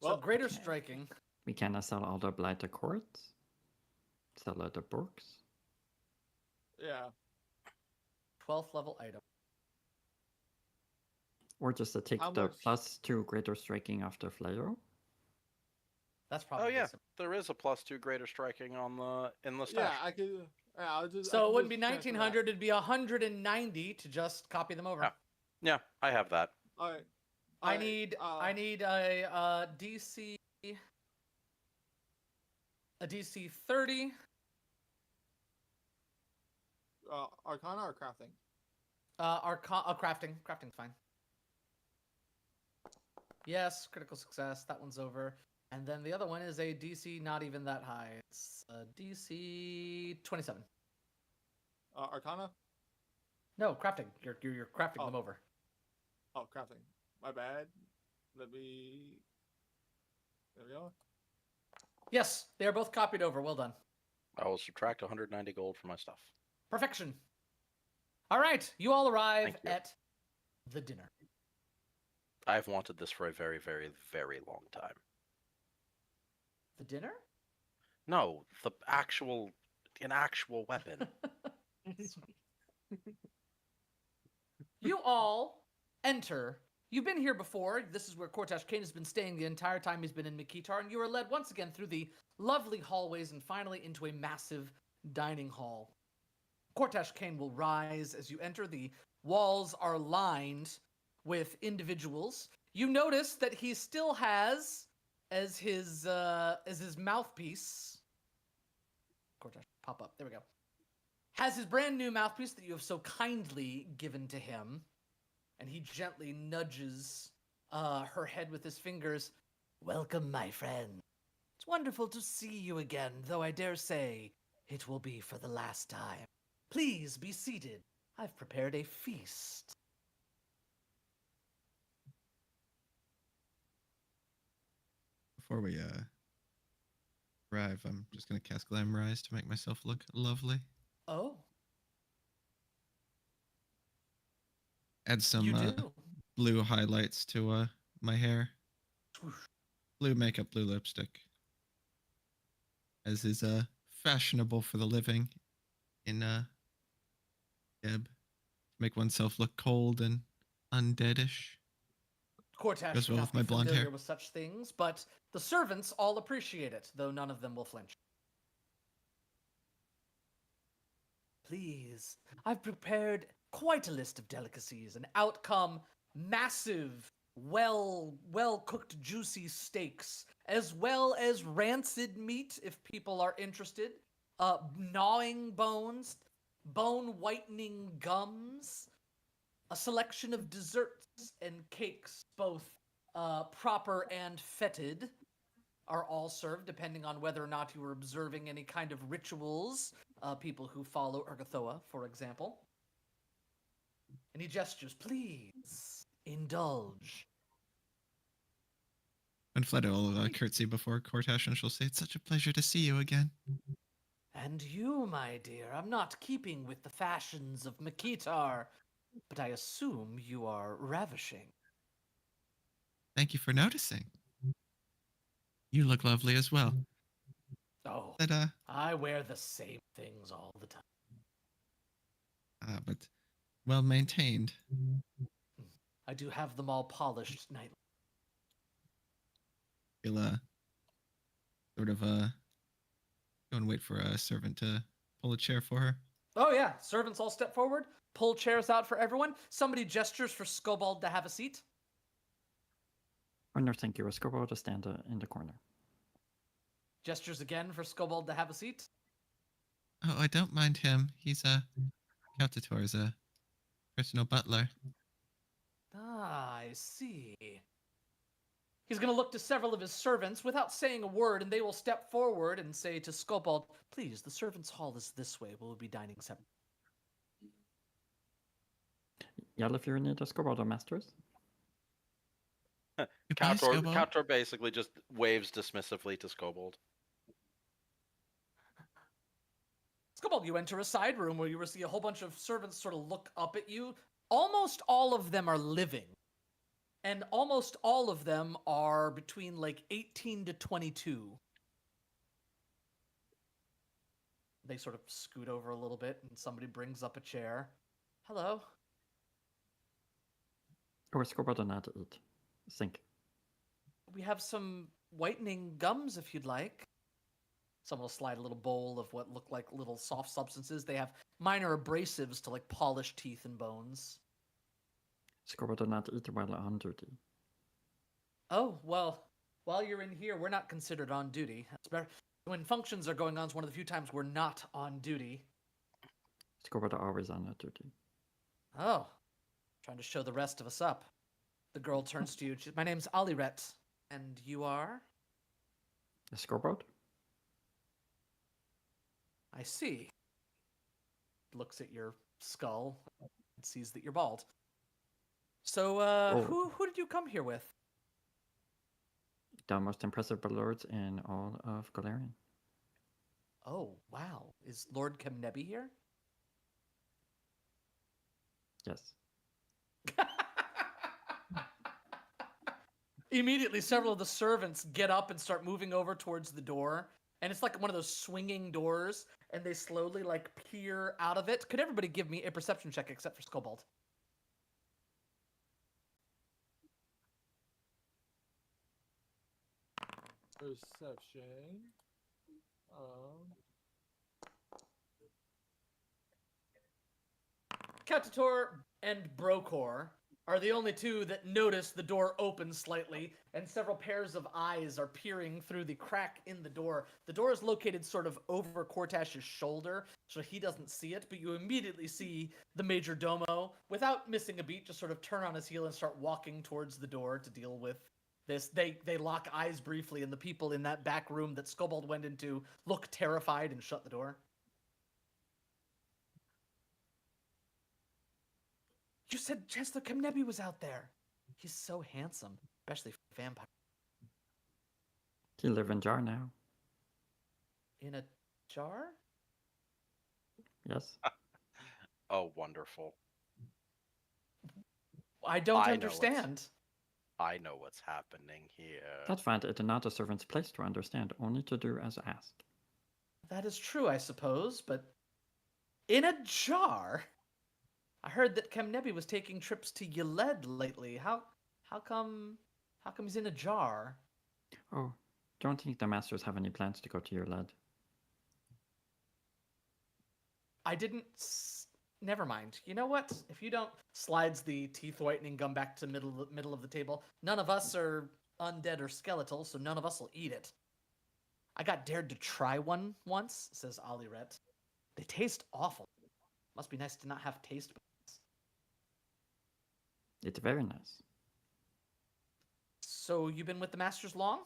So Well, greater striking. We cannot sell all the blighter courts. Sell the books. Yeah. 12th level item. Or just to take How the much- +2 greater striking off the flail. That's Oh probably yeah, simple. there is a +2 greater striking on in the Yeah, stash. I could. Yeah, I'll just. I So can it wouldn't just be transfer 1900, it'd be 190 to just copy them over. Yeah. Yeah, I have that. That. All right. I Alright, need a DC a DC 30. Arcana or crafting? Crafting. Crafting's fine. Yes, critical success. That one's over. And then the other one is a DC not even that high. It's a DC 27. Arcana? No, crafting. You're crafting them Oh. over. Oh, crafting. My bad. Let me. There we go. Yes, they are both copied over. Well done. I will subtract 190 gold from my stuff. Perfection. All right, you all arrive Thank you. at the dinner. I've wanted this for a very, very, very long time. The dinner? No, an actual weapon. You all enter. You've been here before. This is where Cortash Kane has been staying the entire time he's been in Makitar, and you are led once again through the lovely hallways and finally into a massive dining hall. Cortash Kane will rise as you enter. The walls are lined with individuals. You notice that he still has as his mouthpiece. Cortash, pop up. There we go. has his brand new mouthpiece that you have so kindly given to him, and he gently nudges her head with his fingers. Welcome, my friend. It's wonderful to see you again, though I dare say it will be for the last time. Please be seated. I've prepared a feast. Before we arrive, I'm just gonna cast Glamorize to make myself look lovely. Oh, Add some you do. blue highlights to my hair. Swoosh. Blue makeup, blue lipstick. As is fashionable for the living in Geb. Make oneself look cold and undeadish. Cortash Goes may well not with my be blonde familiar hair. with such things, but the servants all appreciate it, though none of them will flinch. Please, I've prepared quite a list of delicacies, and out come massive, well-cooked, juicy steaks, as well as rancid meat, if people are interested, gnawing bones, bone-whitening gums, a selection of desserts and cakes, both proper and fetid, are all served depending on whether or not you are observing any kind of rituals. People who follow Ergothoa, for example. And he gestures, please, indulge. When Fleda will curtsy before Cortash and she'll say, it's such a pleasure to see you again. And you, my dear, I'm not keeping with the fashions of Makitar, but I assume you are ravishing. Thank you for noticing. You look lovely as well. Oh, That, I wear the same things all the time. but well maintained. I do have them all polished nightly. He'll sort of go and wait for a servant to pull a chair for her. Oh yeah, servants all step forward, pull chairs out for everyone. Somebody gestures for Skobald to have a seat. Oh, no, thank you. Escobar to stand in the corner. Gestures again for Skobald to have a seat. Oh, I don't mind him. He's Cautator's a personal butler. Ah, I see. He's going to look to several of his servants without saying a word, and they will step forward and say to Skobald, please, the servants' hall is this way. We'll be dining separately. Yell if you're in need of Escobar or masters. Goodbye, Scobo. Kautor basically just waves dismissively to Skobold. Skobald, you enter a side room where you will see a whole bunch of servants sort of look up at you. Almost all of them are living. And almost all of them are between like 18 to 22. They sort of scoot over a little bit, and somebody brings up a chair. Hello. Or Escobar to not eat. Think. We have some whitening gums if you'd like. Someone will slide a little bowl of what look like little soft substances. They have minor abrasives to like polish teeth and bones. Escobar to not eat while on duty. Oh, well, while you're in here, we're not considered on duty. That's better. When functions are going on, it's one of the few times we're not on duty. Escobar to always on duty. Oh, trying to show the rest of us up. The girl turns to you. My name's Aliret, and you are? Escobar? I see. Looks at your skull and sees that you're bald. So, who did you come here with? The most impressive lords in all of Galarian. Oh, wow. Is Lord Kemnebi here? Yes. Immediately, several of the servants get up and start moving over towards the door. And it's like one of those swinging doors, and they slowly, like, peer out of it. Could everybody give me a perception check except for Skobald? Perception. Cautator and Brokor, are the only two that notice the door open slightly, and several pairs of eyes are peering through the crack in the door. The door is located sort of over Cortash's shoulder, so he doesn't see it, but you immediately see the Major Domo, without missing a beat, just sort of turn on his heel and start walking towards the door to deal with this. They lock eyes briefly, and the people in that back room that Skobald went into look terrified and shut the door. You said Chancellor Kemnebi was out there. He's so handsome, especially for a vampire. He live in jar now. In a jar? Yes. Oh, wonderful. I don't I know understand. I know what's happening here. That's fine. It is not a servant's place to understand, only to do as asked. That is true, I suppose, but in a jar? I heard that Kemnebi was taking trips to Yeled lately. How come he's in a jar? Oh, don't think the masters have any plans to go to your lad. I didn't never mind. You know what? If you don't slides the teeth whitening gum back to middle of the table. None of us are undead or skeletal, so none of us will eat it. I got dared to try one once, says Aliret. They taste awful. Must be nice to not have taste buds. It's very nice. So you've been with the masters long?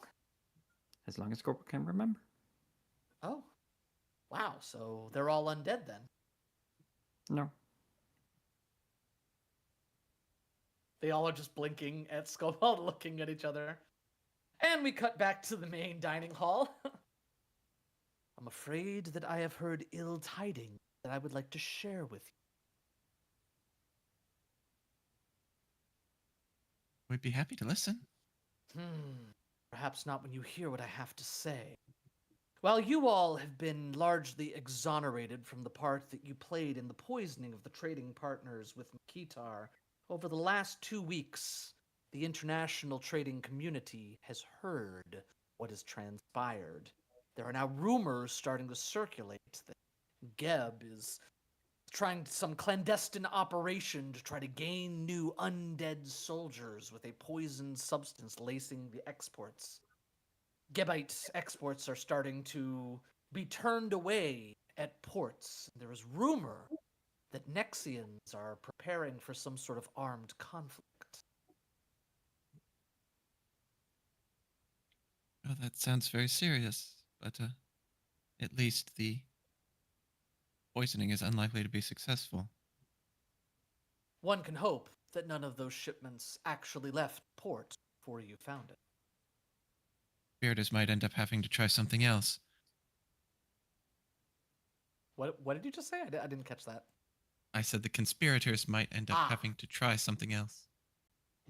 As long as Scorpio can remember. Oh. Wow, so they're all undead then. No. They all are just blinking at Skobald, looking at each other. And we cut back to the main dining hall. I'm afraid that I have heard ill tidings that I would like to share with you. We'd be happy to listen. Perhaps not when you hear what I have to say. While you all have been largely exonerated from the part that you played in the poisoning of the trading partners with Mkitar, over the last 2 weeks, the international trading community has heard what has transpired. There are now rumors starting to circulate that Geb is trying some clandestine operation to try to gain new undead soldiers with a poisoned substance lacing the exports. Gebite exports are starting to be turned away at ports. There is rumor that Nexians are preparing for some sort of armed conflict. Oh, that sounds very serious, but at least the poisoning is unlikely to be successful. One can hope that none of those shipments actually left port before you found it. Spiritus might end up having to try something else. What did you just say? I didn't catch that. I said the conspirators might end up having to try something else.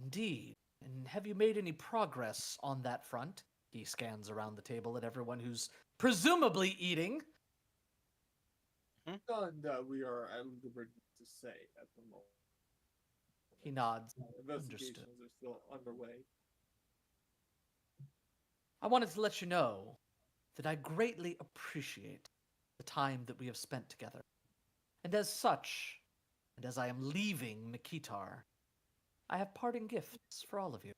Indeed. And have you made any progress on that front? He scans around the table at everyone who's presumably eating. None that we are at liberty to say at the moment. He nods. Investigations are still underway. I wanted to let you know that I greatly appreciate the time that we have spent together. And as such, and as I am leaving Mkitar, I have parting gifts for all of you.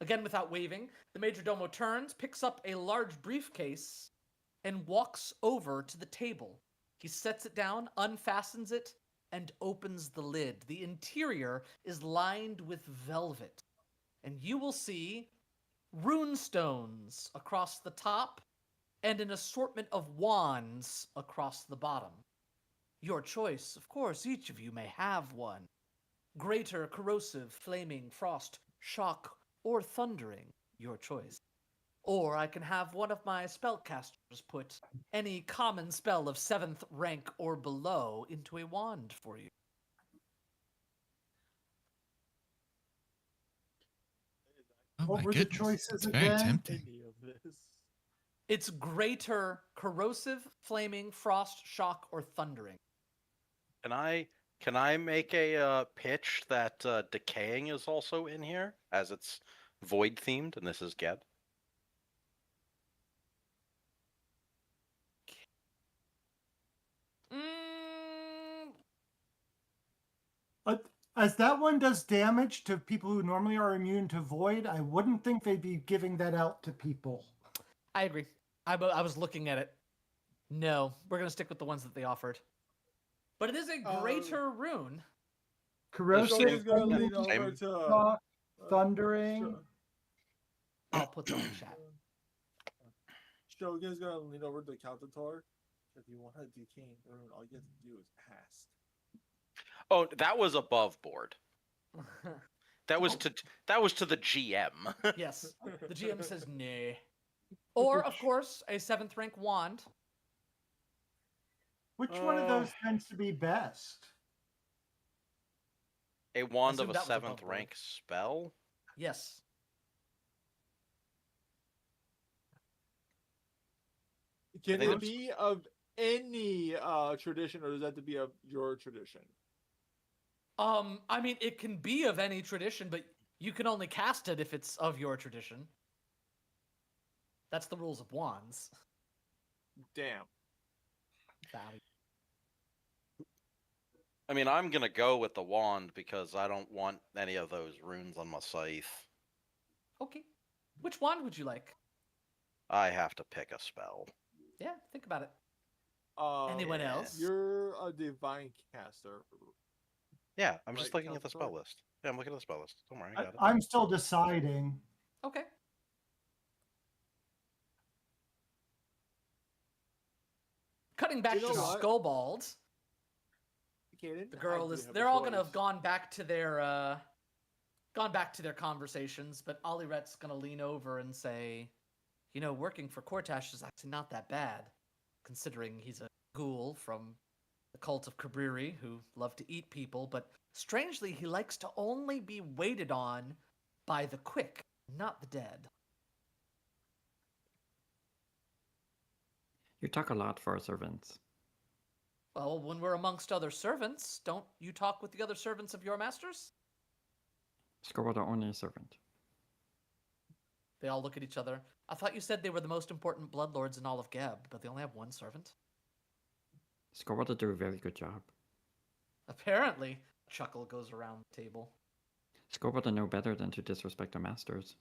Again, without waving, the Majordomo turns, picks up a large briefcase, and walks over to the table. He sets it down, unfastens it, and opens the lid. The interior is lined with velvet, and you will see rune stones across the top and an assortment of wands across the bottom. Your choice, of course, each of you may have one. Greater, corrosive, flaming, frost, shock, or thundering, your choice. Or I can have one of my spellcasters put any common spell of 7th rank or below into a wand for you. Oh What my were the goodness. choices It's very again? tempting. Any of this. It's greater, corrosive, flaming, frost, shock, or thundering. Can I make a pitch that decaying is also in here, as it's void themed, and this is Geb? Mm, As that one does damage to people who normally are immune to void, I wouldn't think they'd be giving that out to people. I agree. I was looking at it. No, we're gonna stick with the ones that they offered. But it is a greater rune. Corrosive, Shogun's gonna flame, lean over Same. to thundering. I'll put them in chat. Shogun's gonna lean over to Countertor. If you want a decaying rune, all you have to do is ask. Oh, that was above board. That was to the GM. Yes, the GM says nay. Or, of course, a 7th rank wand. Which one of those tends to be best? A wand of Assume a that was above 7th board. rank spell. Yes. Can think it be of any tradition, or does that have to be of your tradition? I mean, it can be of any tradition, but you can only cast it if it's of your tradition. That's the rules of wands. Damn. I mean, I'm gonna go with the wand because I don't want any of those runes on my scythe. Okay. Which wand would you like? I have to pick a spell. Yeah, think about it. Anyone Yeah. else? You're a divine caster. Yeah, I'm just Right, looking at the Countertor? spell list. Yeah, I'm looking at the spell list. Don't worry, I got it. I'm still deciding. Okay. Cutting back You know to what? Skullbald, Kaden, the girl I is. do have a They're all gonna have choice. gone back to their conversations, but Oliret's gonna lean over and say, "You know, working for Cortash is actually not that bad, considering he's a ghoul from the cult of Cabriri who love to eat people, but strangely he likes to only be waited on by the quick, not the dead." You talk a lot for our servants. Well, when we're amongst other servants, don't you talk with the other servants of your masters? Scorbold are only a servant. They all look at each other. I thought you said they were the most important bloodlords in all of Geb, but they only have one servant. Scorbold do a very good job. Apparently, a chuckle goes around the table. Scorbold know better than to disrespect their masters.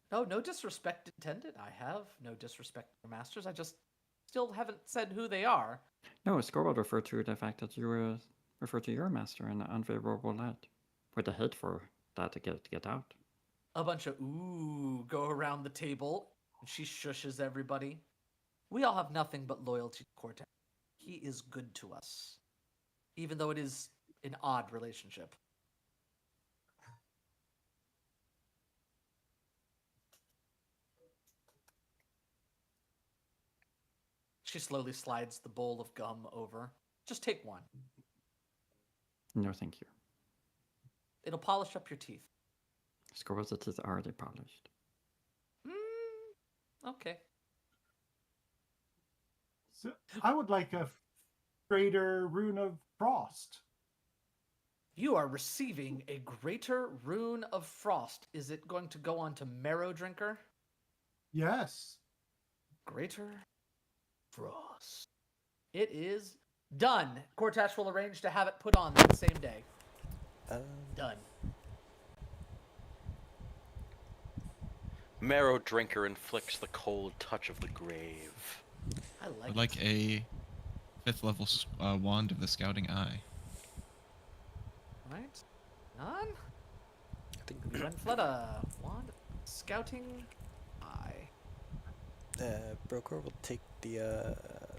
No, no disrespect intended. I have no disrespect for masters. I just still haven't said who they are. No, Scorbold referred to the fact that you refer to your master in an unfavorable light, with a hate for that to get out. A bunch of ooh go around the table, and she shushes everybody. We all have nothing but loyalty to Cortex. He is good to us, even though it is an odd relationship. She slowly slides the bowl of gum over. Just take one. No, thank you. It'll polish up your teeth. Scorbold's teeth are already polished. Okay. So I would like a greater rune of frost. You are receiving a greater rune of frost. Is it going to go on to Marrow Drinker? Yes. Greater frost. It is done. Cortash will arrange to have it put on that same day. Done. Marrow Drinker inflicts the cold touch of the grave. I like I'd like it. a 5th level wand of the Scouting Eye. Right? None? I think We went Fleta. Wand. Scouting Eye. Brokor will take the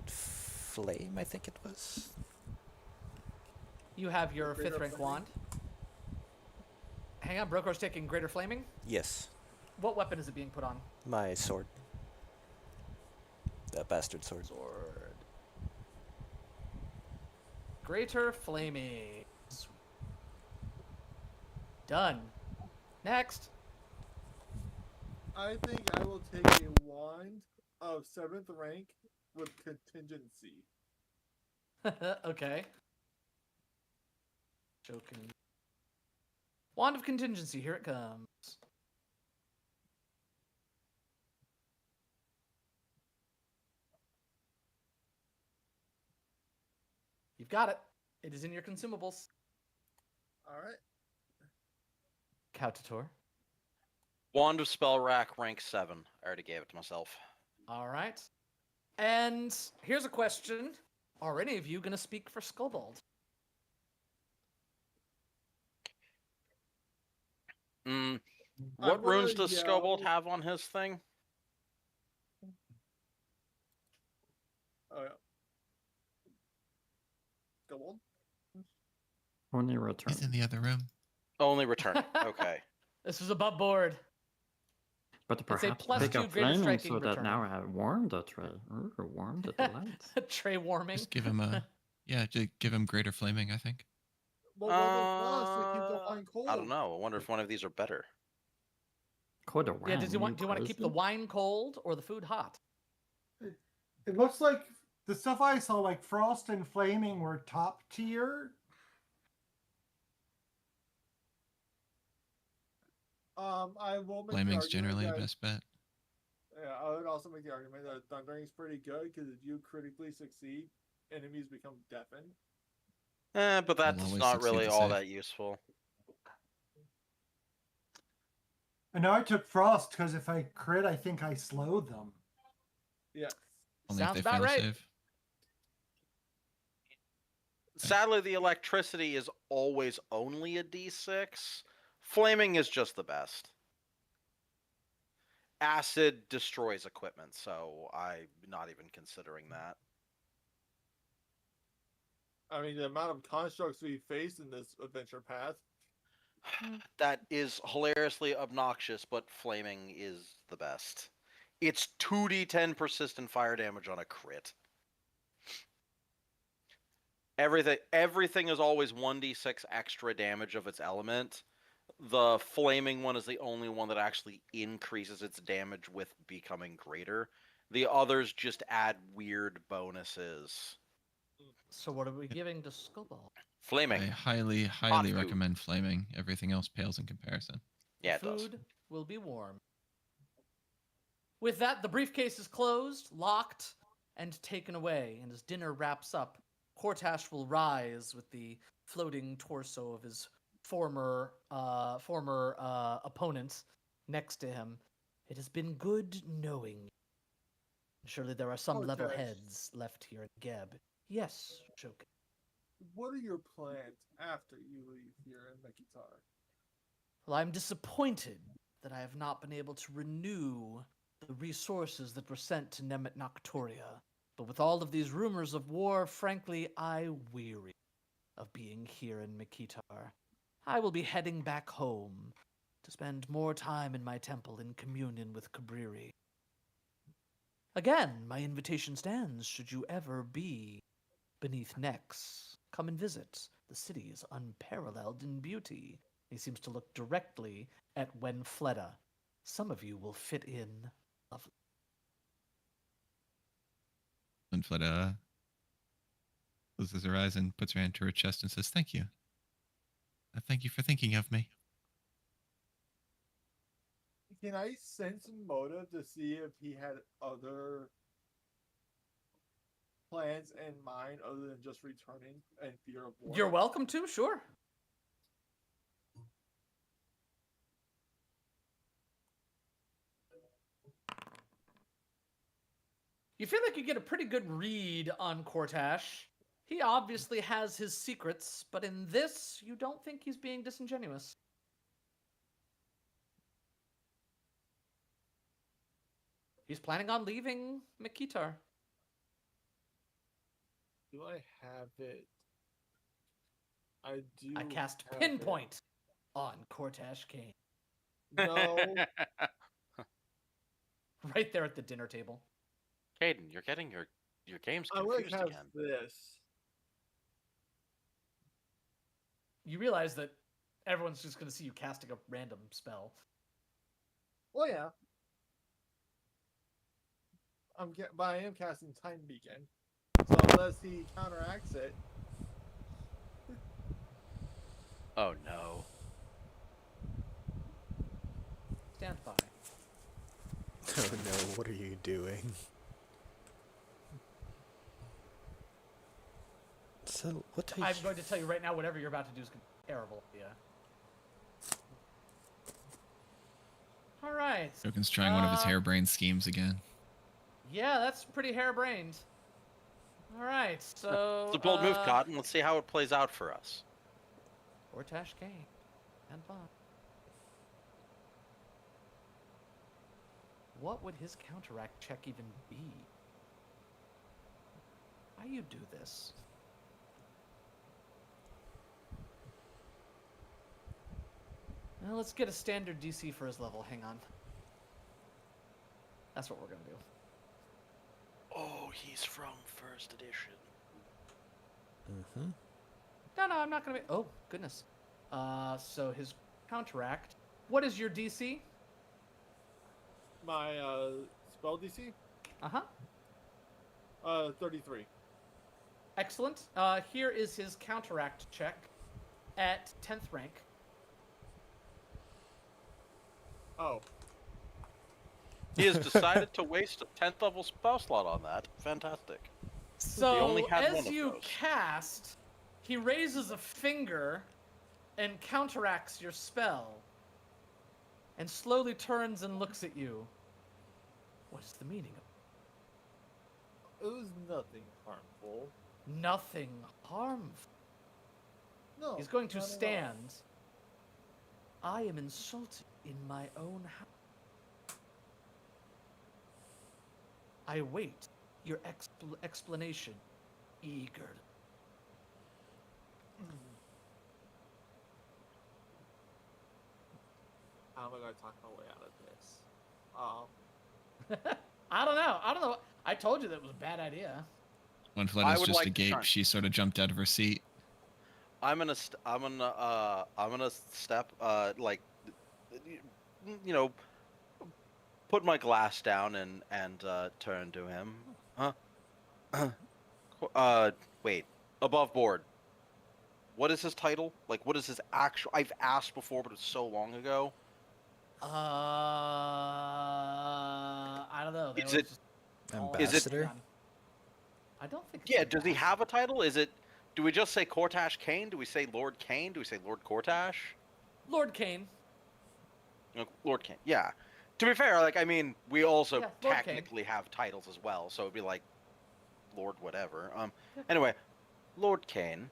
flame, I think it was. You have your Greater 5th rank Flaming? wand. Hang on, Brokor's taking Greater Flaming. Yes, What weapon is it being put on? my sword. That bastard sword. Sword. Greater Flaming. Done. Next. I think I will take a wand of 7th rank with contingency. Okay. Joking. Wand of Contingency, here it comes. You've got it. It is in your consumables. All right. Kautator. Wand of Spell Rack, rank 7. I already gave it to myself. All right. And here's a question. Are any of you going to speak for Skullbald? What gonna runes does Skobold yell- have on his thing? Oh, yeah. Go on. Only return. He's in the other room. Only return. Okay. This is above board. But a perhaps plus pick 2 up greater flaming striking so that return. now I have warmed the tray. Ooh, warmed the delights. Tray warming. Just give him a give him greater flaming, I think. Well, what about us to keep the wine cold? I don't know. I wonder if one of these are better. Cold or Yeah, do you want to keep the crazy? wine cold or the food hot? It looks like the stuff I saw, like Frost and Flaming, were top tier. I will make Flaming's the generally the argument best bet. Yeah, I would also make the argument that Thundering's pretty good because if you critically succeed, enemies become deafened. But that's always not succeed really to all save. that useful. And now I took Frost because if I crit, I think I slow them. Yes. Only Sounds if they about fail right. save. Sadly, the electricity is always only a d6. Flaming is just the best. Acid destroys equipment, so I'm not even considering that. I mean, the amount of constructs we face in this adventure path. That is hilariously obnoxious, but flaming is the best. It's 2d10 persistent fire damage on a crit. Everything is always 1d6 extra damage of its element. The flaming one is the only one that actually increases its damage with becoming greater. The others just add weird bonuses. So what are we giving to Skullbald? Flaming. I highly food. recommend flaming. Everything else pales in comparison. Yeah, The it does. food will be warm. With that, the briefcase is closed, locked, and taken away. And as dinner wraps up, Cortash will rise with the floating torso of his former opponent next to him. It has been good knowing you. Surely there are some level Cortash. heads left here in Geb. Yes, Shokin. What are your plans after you leave here in Mekitar? Well, I'm disappointed that I have not been able to renew the resources that were sent to Nemet Noctoria. But with all of these rumors of war, frankly, I weary of being here in Mekitar. I will be heading back home to spend more time in my temple in communion with Kabriri. Again, my invitation stands should you ever be beneath Nex. Come and visit. The city is unparalleled in beauty. He seems to look directly at Wenfleda. Some of you will fit in lovely. And Fleda closes her eyes and puts her hand to her chest and says, "Thank you. Thank you for thinking of me." Can I sense motive to see if he had other plans in mind other than just returning and fear of war? You're welcome to, sure. You feel like you get a pretty good read on Cortash. He obviously has his secrets, but in this, you don't think he's being disingenuous. He's planning on leaving Mekitar. Do I have it? I do. I cast have Pinpoint on Cortash Kane. it. No. Right there at the dinner table. Caden, you're getting your games I would confused have again. this. You realize that everyone's just going to see you casting a random spell. Well, yeah. But I am casting Time Beacon. So unless he counteracts it, Oh no. Stand by. Oh no, what are you doing? So, what type? I'm going to tell you right now, whatever you're about to do is Terrible idea. All right. Shokun's trying one of his Uh, harebrained schemes again. Yeah, that's pretty harebrained. All right, so It's a bold move, Cotton. Let's see how it plays out for us. Ortash Kane and Bob. What would his counteract check even be? Why you do this? Well, let's get a standard DC for his level. Hang on. That's what we're gonna do. Oh, he's from first edition. Mm-hmm. No, I'm not gonna be. Oh, goodness. So his counteract. What is your DC? My spell DC? Uh-huh. 33. Excellent. Here is his counteract check at 10th rank. Oh. He has decided to waste a 10th level spell slot on that. Fantastic. So only had one as of you those. cast, he raises a finger and counteracts your spell, and slowly turns and looks at you. What's the meaning of It was nothing harmful. nothing harmful? No. He's going to not at all. stand. I am insulted in my own house. I await your explanation eagerly. How am I going to talk my way out of this? I don't know. I told you that was a bad idea. When I Fletta's would just like to agape, try- she sort of jumped out of her seat. I'm gonna step you know, put my glass down and turn to him. Wait, above board. What is his title? Like, what is his actual? I've asked before, but it's so long ago. I don't know. They Is always it- just call him Ambassador? John. I don't think. It's Yeah, does he ambassador. have a title? Is it? Do we just say Cortash Kane? Do we say Lord Kane? Do we say Lord Cortash? Lord Kane? No, Lord Kane. Yeah. To be fair, like, I mean, we also Yeah, Lord Kane. technically have titles as well, so it'd be like Lord whatever. Anyway, Lord Kane.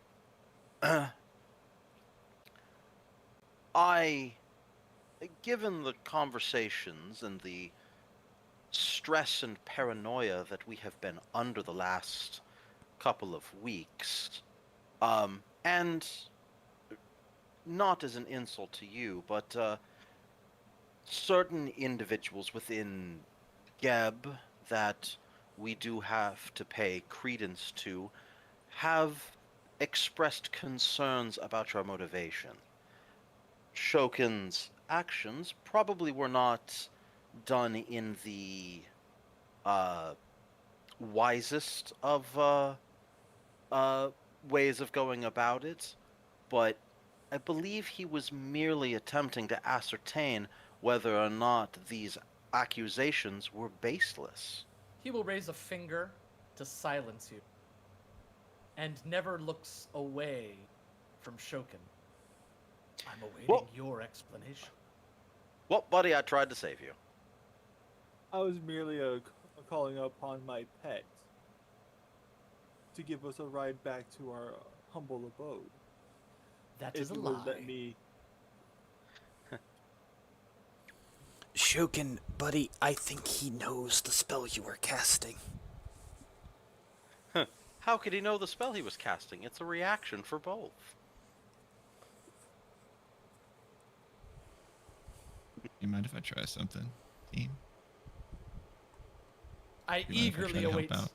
Given the conversations and the stress and paranoia that we have been under the last couple of weeks, and not as an insult to you, but certain individuals within Geb that we do have to pay credence to have expressed concerns about your motivation. Shokun's actions probably were not done in the wisest of ways of going about it, but I believe he was merely attempting to ascertain whether or not these accusations were baseless. He will raise a finger to silence you, and never looks away from Shokin. I'm awaiting Well- your explanation. Well, buddy, I tried to save you. I was merely calling upon my pet to give us a ride back to our humble abode. That If is a you would lie. let me. Shokin, buddy, I think he knows the spell you were casting. How could he know the spell he was casting? It's a reaction for both. You mind if I try something, team? I You mind if I eagerly try to help await. out?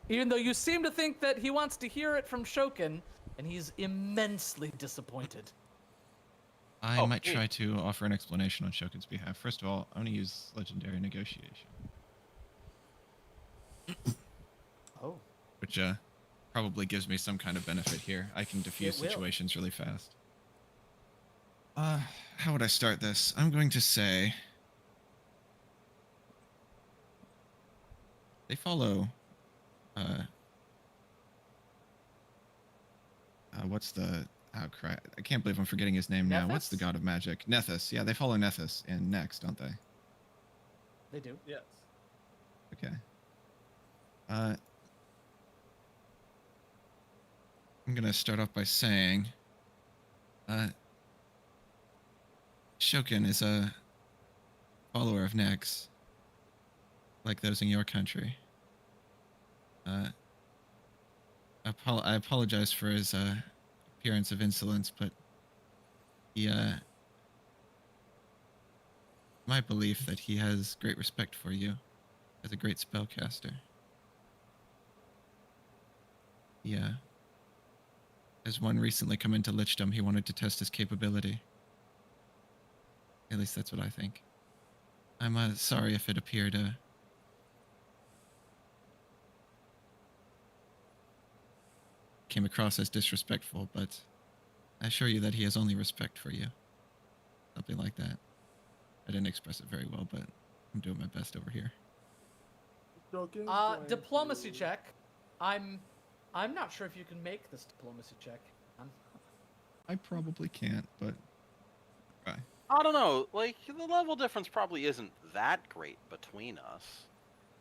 Even though you seem to think that he wants to hear it from Shokin, and he's immensely disappointed. I Oh, might yeah. try to offer an explanation on Shokun's behalf. First of all, I'm going to use Legendary Negotiation, Oh. which probably gives me some kind of benefit here. I can diffuse It will. situations really fast. How would I start this? I'm going to say they follow what's the Oh, crap. I can't believe I'm forgetting his name now. What's the Nethys? god of magic? Nethys. Yeah, they follow Nethys in next, don't they? They do. Yes. Okay. I'm going to start off by saying Shokin is a follower of Nex, like those in your country. I apologize for his appearance of insolence, but he, my belief that he has great respect for you as a great spellcaster. Yeah. As one recently come into Lichdom, he wanted to test his capability. At least that's what I think. I'm sorry if it appeared came across as disrespectful, but I assure you that he has only respect for you. Something like that. I didn't express it very well, but I'm doing my best over here. Shogun's going Diplomacy to- check. I'm not sure if you can make this diplomacy check. I probably can't, but try. I don't know. Like, the level difference probably isn't that great between us.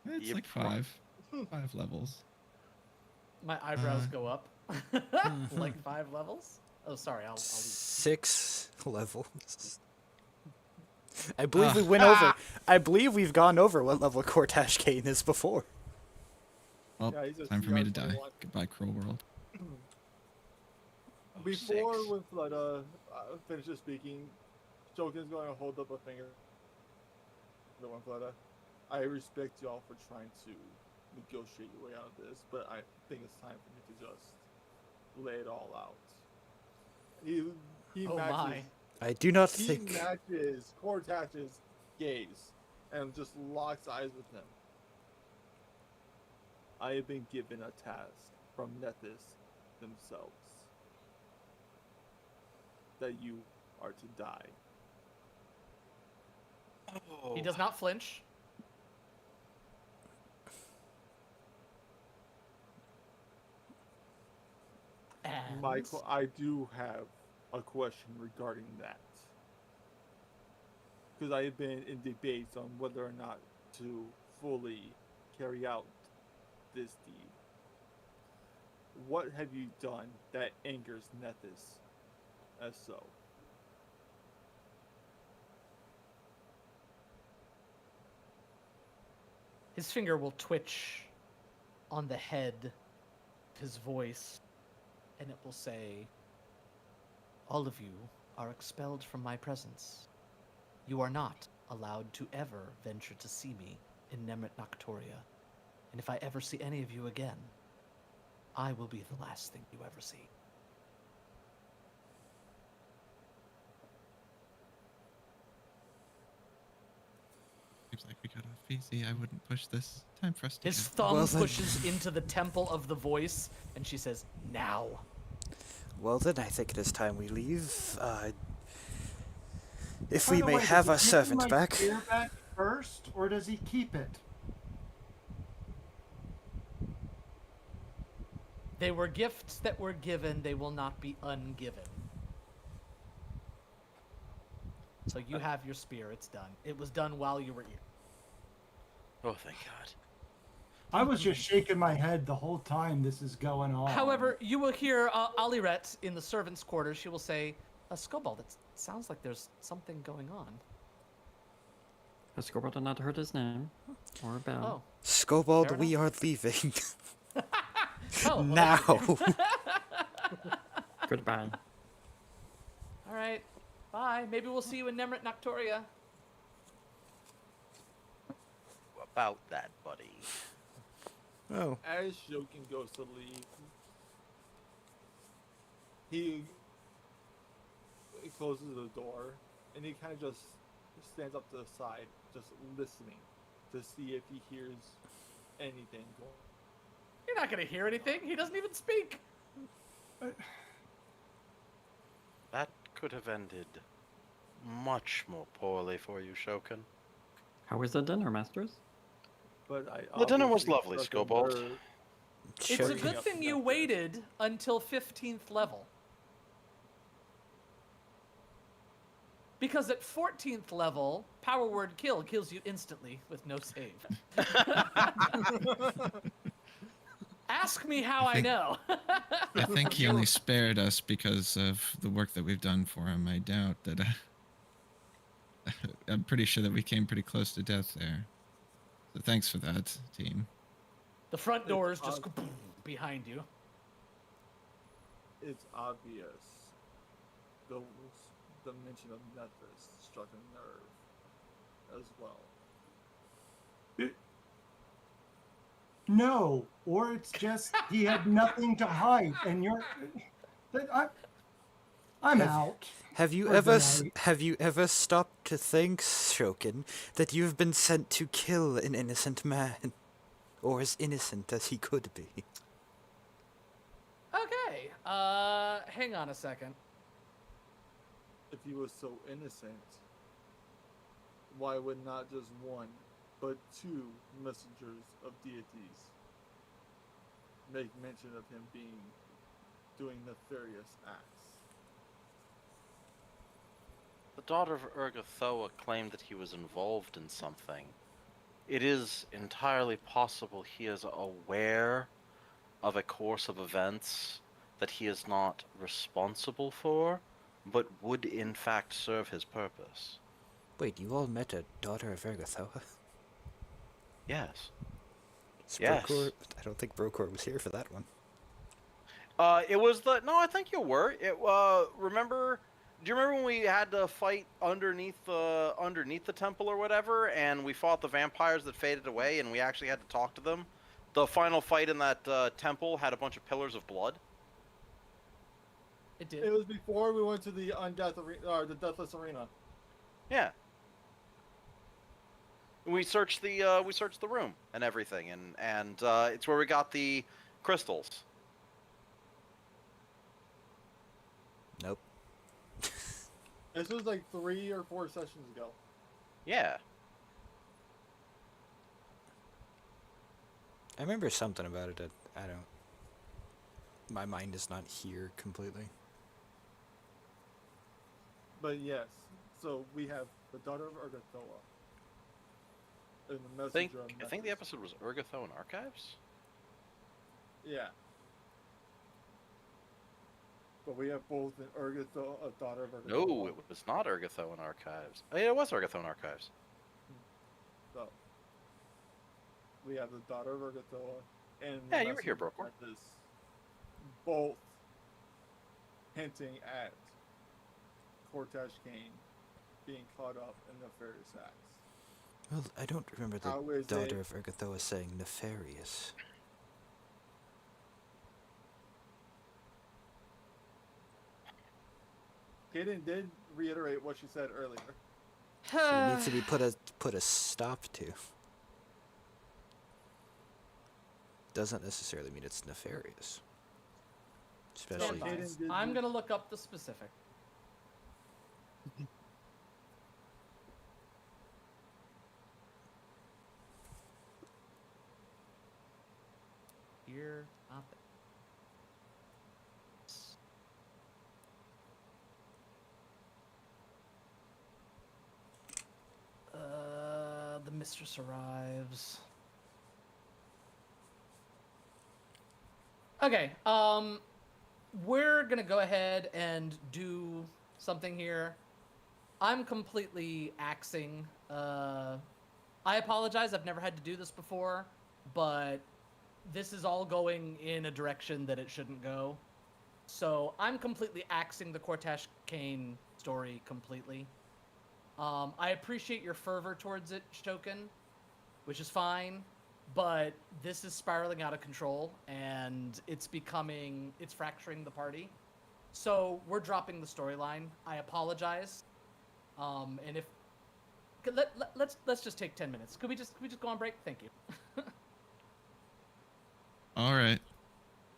It's You like pro- 5 levels. My eyebrows Uh, go up. Like 5 levels? Oh, sorry. I'll leave. 6 levels. I believe we went over. I believe we've gone over what level Cortash Kane is before. Well, Yeah, he's a time for me to die. CR21. Goodbye, cruel world. Before 6. Winfletta finishes speaking, Shogun's going to hold up a finger to Winfletta. I respect y'all for trying to negotiate your way out of this, but I think it's time for me to just lay it all out. He Oh matches, my. I do not he think. matches Cortash's gaze and just locks eyes with him. I have been given a task from Nethys themselves that you are to die. Oh. He does not flinch. And I do have a question regarding that. Because I have been in debates on whether or not to fully carry out this deed. What have you done that angers Nethys as so? his finger will twitch on the head of his voice, and it will say, "All of you are expelled from my presence. You are not allowed to ever venture to see me in Nemrit Noctoria, and if I ever see any of you again, I will be the last thing you ever see." Seems like we got off easy. I wouldn't push this. Time for us to His go. thumb Well, then- pushes into the temple of the voice, and she says, "Now." Well, then I think it is time we leave. If By we the may way, have our does he give me servant my back. spear back first, or does he keep it? They were gifts that were given, they will not be ungiven. So you have your spear, it's done. It was done while you were here. Oh, thank God. I was just shaking my head the whole time this is going on. However, you will hear Aliret in the servant's quarters. She will say, Skobald, it sounds like there's something going on. Escobar did not heard his name or Oh. bell. Scobald, Fair we are leaving. Oh, well, now. Goodbye. All right. Bye. Maybe we'll see you in Nemrit Noctoria. About that, buddy. Oh. As Shokin goes to leave, he closes the door and he kind of just stands up to the side, just listening to see if he hears anything going. You're not going to hear anything. He doesn't even speak. That could have ended much more poorly for you, Shokin. How was the dinner, masters? But I The dinner was obviously lovely, struck a Skobald. nerve. It's a Sure. good thing you waited until 15th level. Because at 14th level, power word kill kills you instantly with no save. Ask me how I think- know. I think he only spared us because of the work that we've done for him. I doubt that. I'm pretty sure that we came pretty close to death there. So thanks for that, team. The front doors It's just go behind you. It's obvious. The mention of Nephis struck a nerve as well. No, or it's just he had nothing to hide, and I'm Have- out. Have you for the ever night. have you ever stopped to think, Shokin, that you've been sent to kill an innocent man, or as innocent as he could be? Okay. Hang on a second. If he was so innocent, why would not just one, but two messengers of deities make mention of him doing nefarious acts? The daughter of Urgathoa claimed that he was involved in something. It is entirely possible he is aware of a course of events that he is not responsible for, but would in fact serve his purpose. Wait, you all met a daughter of Ergothoa? Yes. Is Yes. Brokor- I don't think Brokor was here for that one. It was the no. I think you were. Remember? Do you remember when we had to fight underneath the temple or whatever, and we fought the vampires that faded away, and we actually had to talk to them? The final fight in that temple had a bunch of pillars of blood. It did. It was before we went to the undeath arena, or the deathless arena. Yeah. We searched the room and everything, and it's where we got the crystals. Nope. This was like 3 or 4 sessions ago. Yeah. I remember something about it. I don't. My mind is not here completely. But yes, so we have the daughter of Urgathoa. And the I think messenger of I think the Nephis. episode was Urgathoan Archives. Yeah. But we have both an Urgathoa, a daughter of Urgathoa. No, it was not Urgathoan Archives. Oh, yeah, it was Urgathoan Archives. So, we have the daughter of Urgathoa and the Yeah, you were here, messenger of Brokor. Nephis, both hinting at Cortash Kane being caught up in nefarious acts. Well, I don't remember the How is daughter it- of Ergothoa saying nefarious. Kaden did reiterate what she said earlier. So it needs to be put a stop to. Doesn't necessarily mean it's nefarious. Especially. Stand by. Kaden did I'm use- gonna look up the specific. Here, not there. The mistress arrives. Okay, we're gonna go ahead and do something here. I'm completely axing. I apologize, I've never had to do this before, but this is all going in a direction that it shouldn't go. So I'm completely axing the Cortash Kane story completely. I appreciate your fervor towards it, Shokin, which is fine, but this is spiraling out of control, and it's fracturing the party. So we're dropping the storyline. I apologize. And if let's just take 10 minutes. Could we just go on break? Thank you. All right.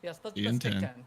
Yes, See you in let's take 10. 10.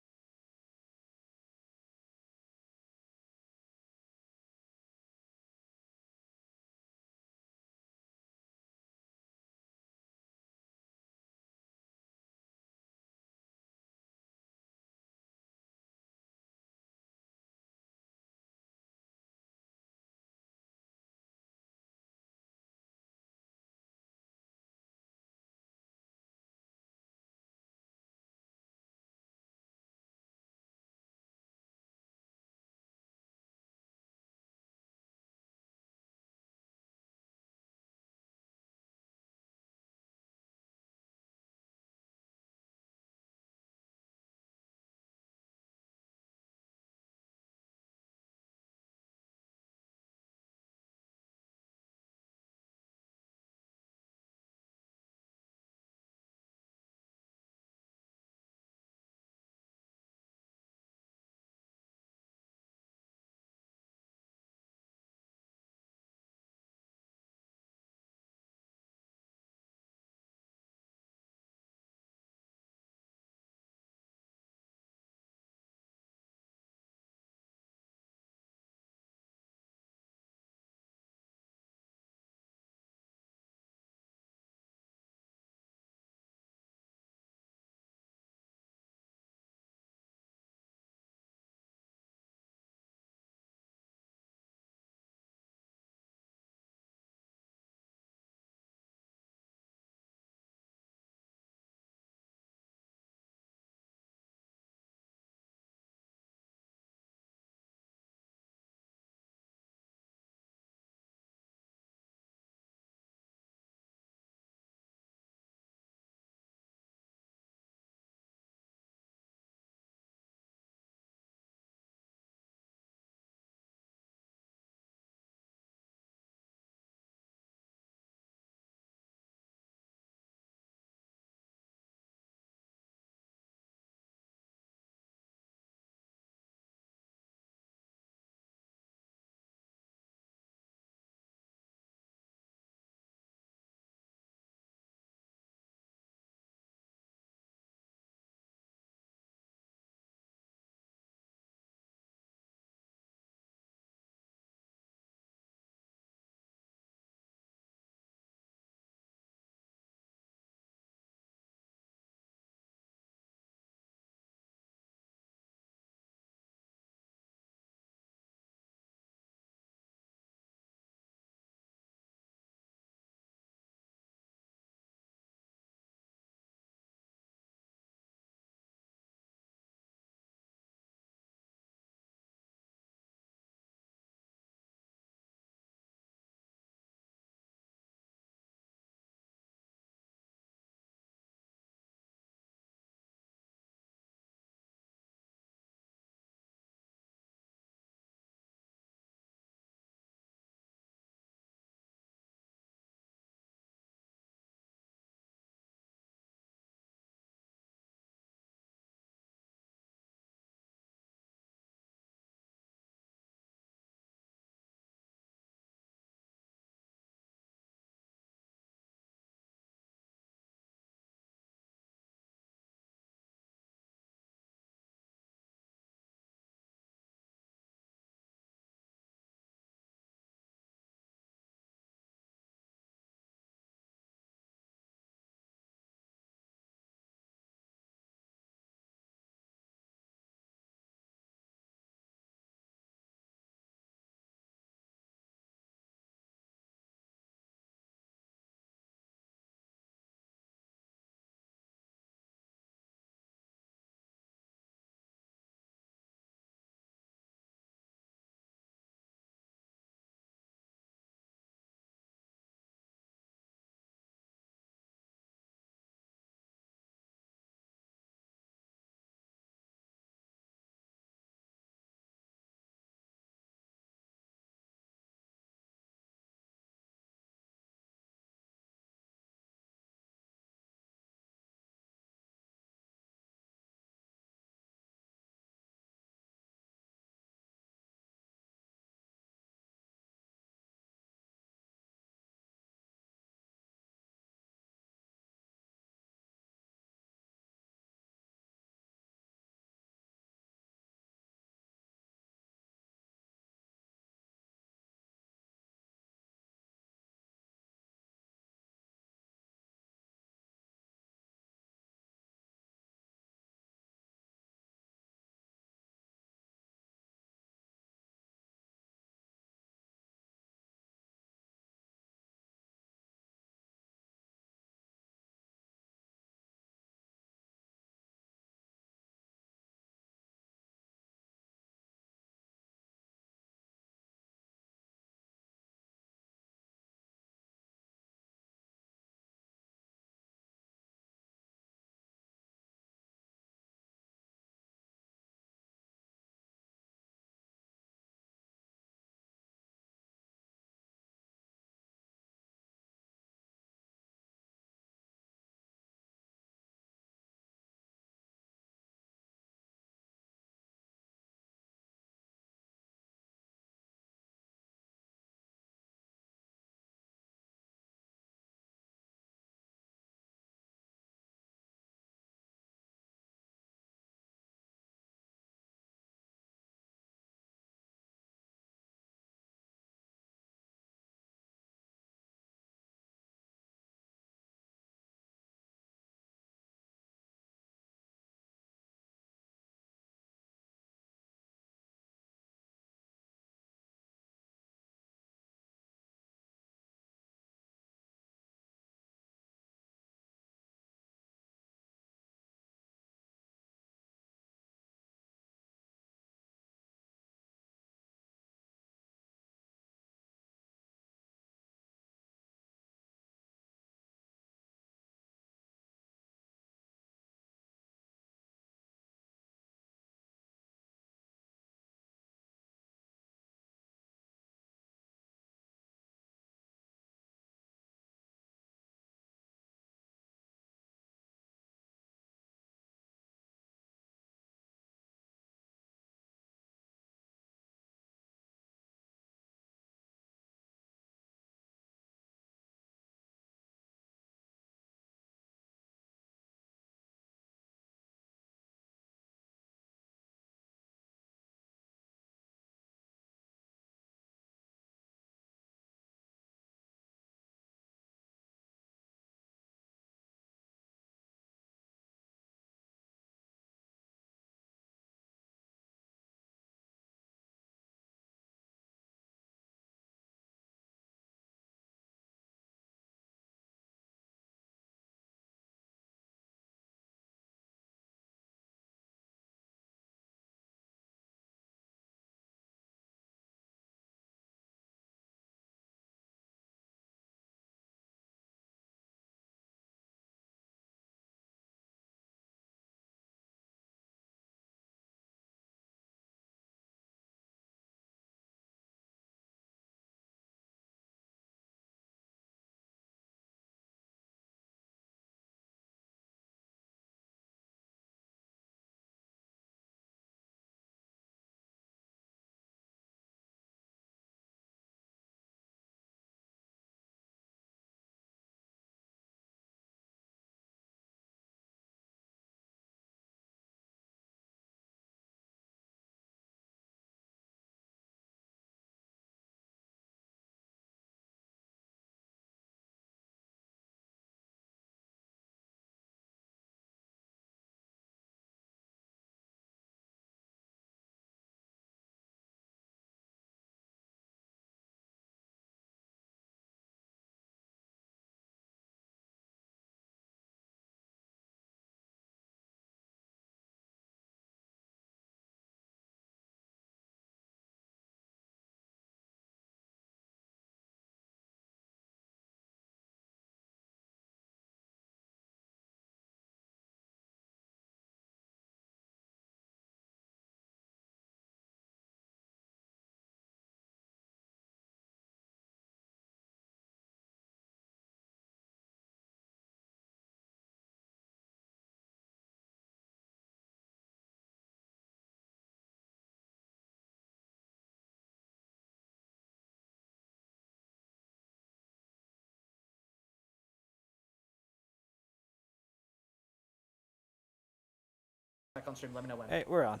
back on stream. Let me know when. Hey, we're on.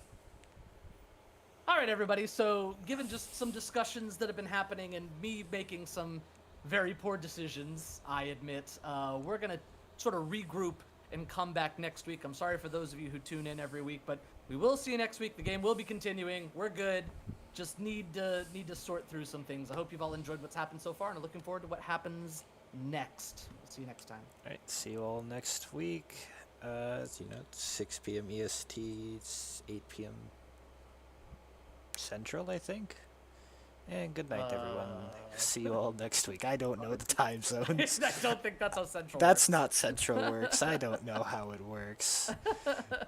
All right, everybody. So, given just some discussions that have been happening and me making some very poor decisions, I admit, we're gonna sort of regroup and come back next week. I'm sorry for those of you who tune in every week, but we will see you next week. The game will be continuing. We're good. Just need to sort through some things. I hope you've all enjoyed what's happened so far, and I'm looking forward to what happens next. We'll see you next time. All right, see you all next week. 6 p.m. EST, it's 8 p.m. Central, I think. And good night, everyone. See you all next week. I don't know the time zones. I don't think that's how Central That's works. not Central works. I don't know how it works. Good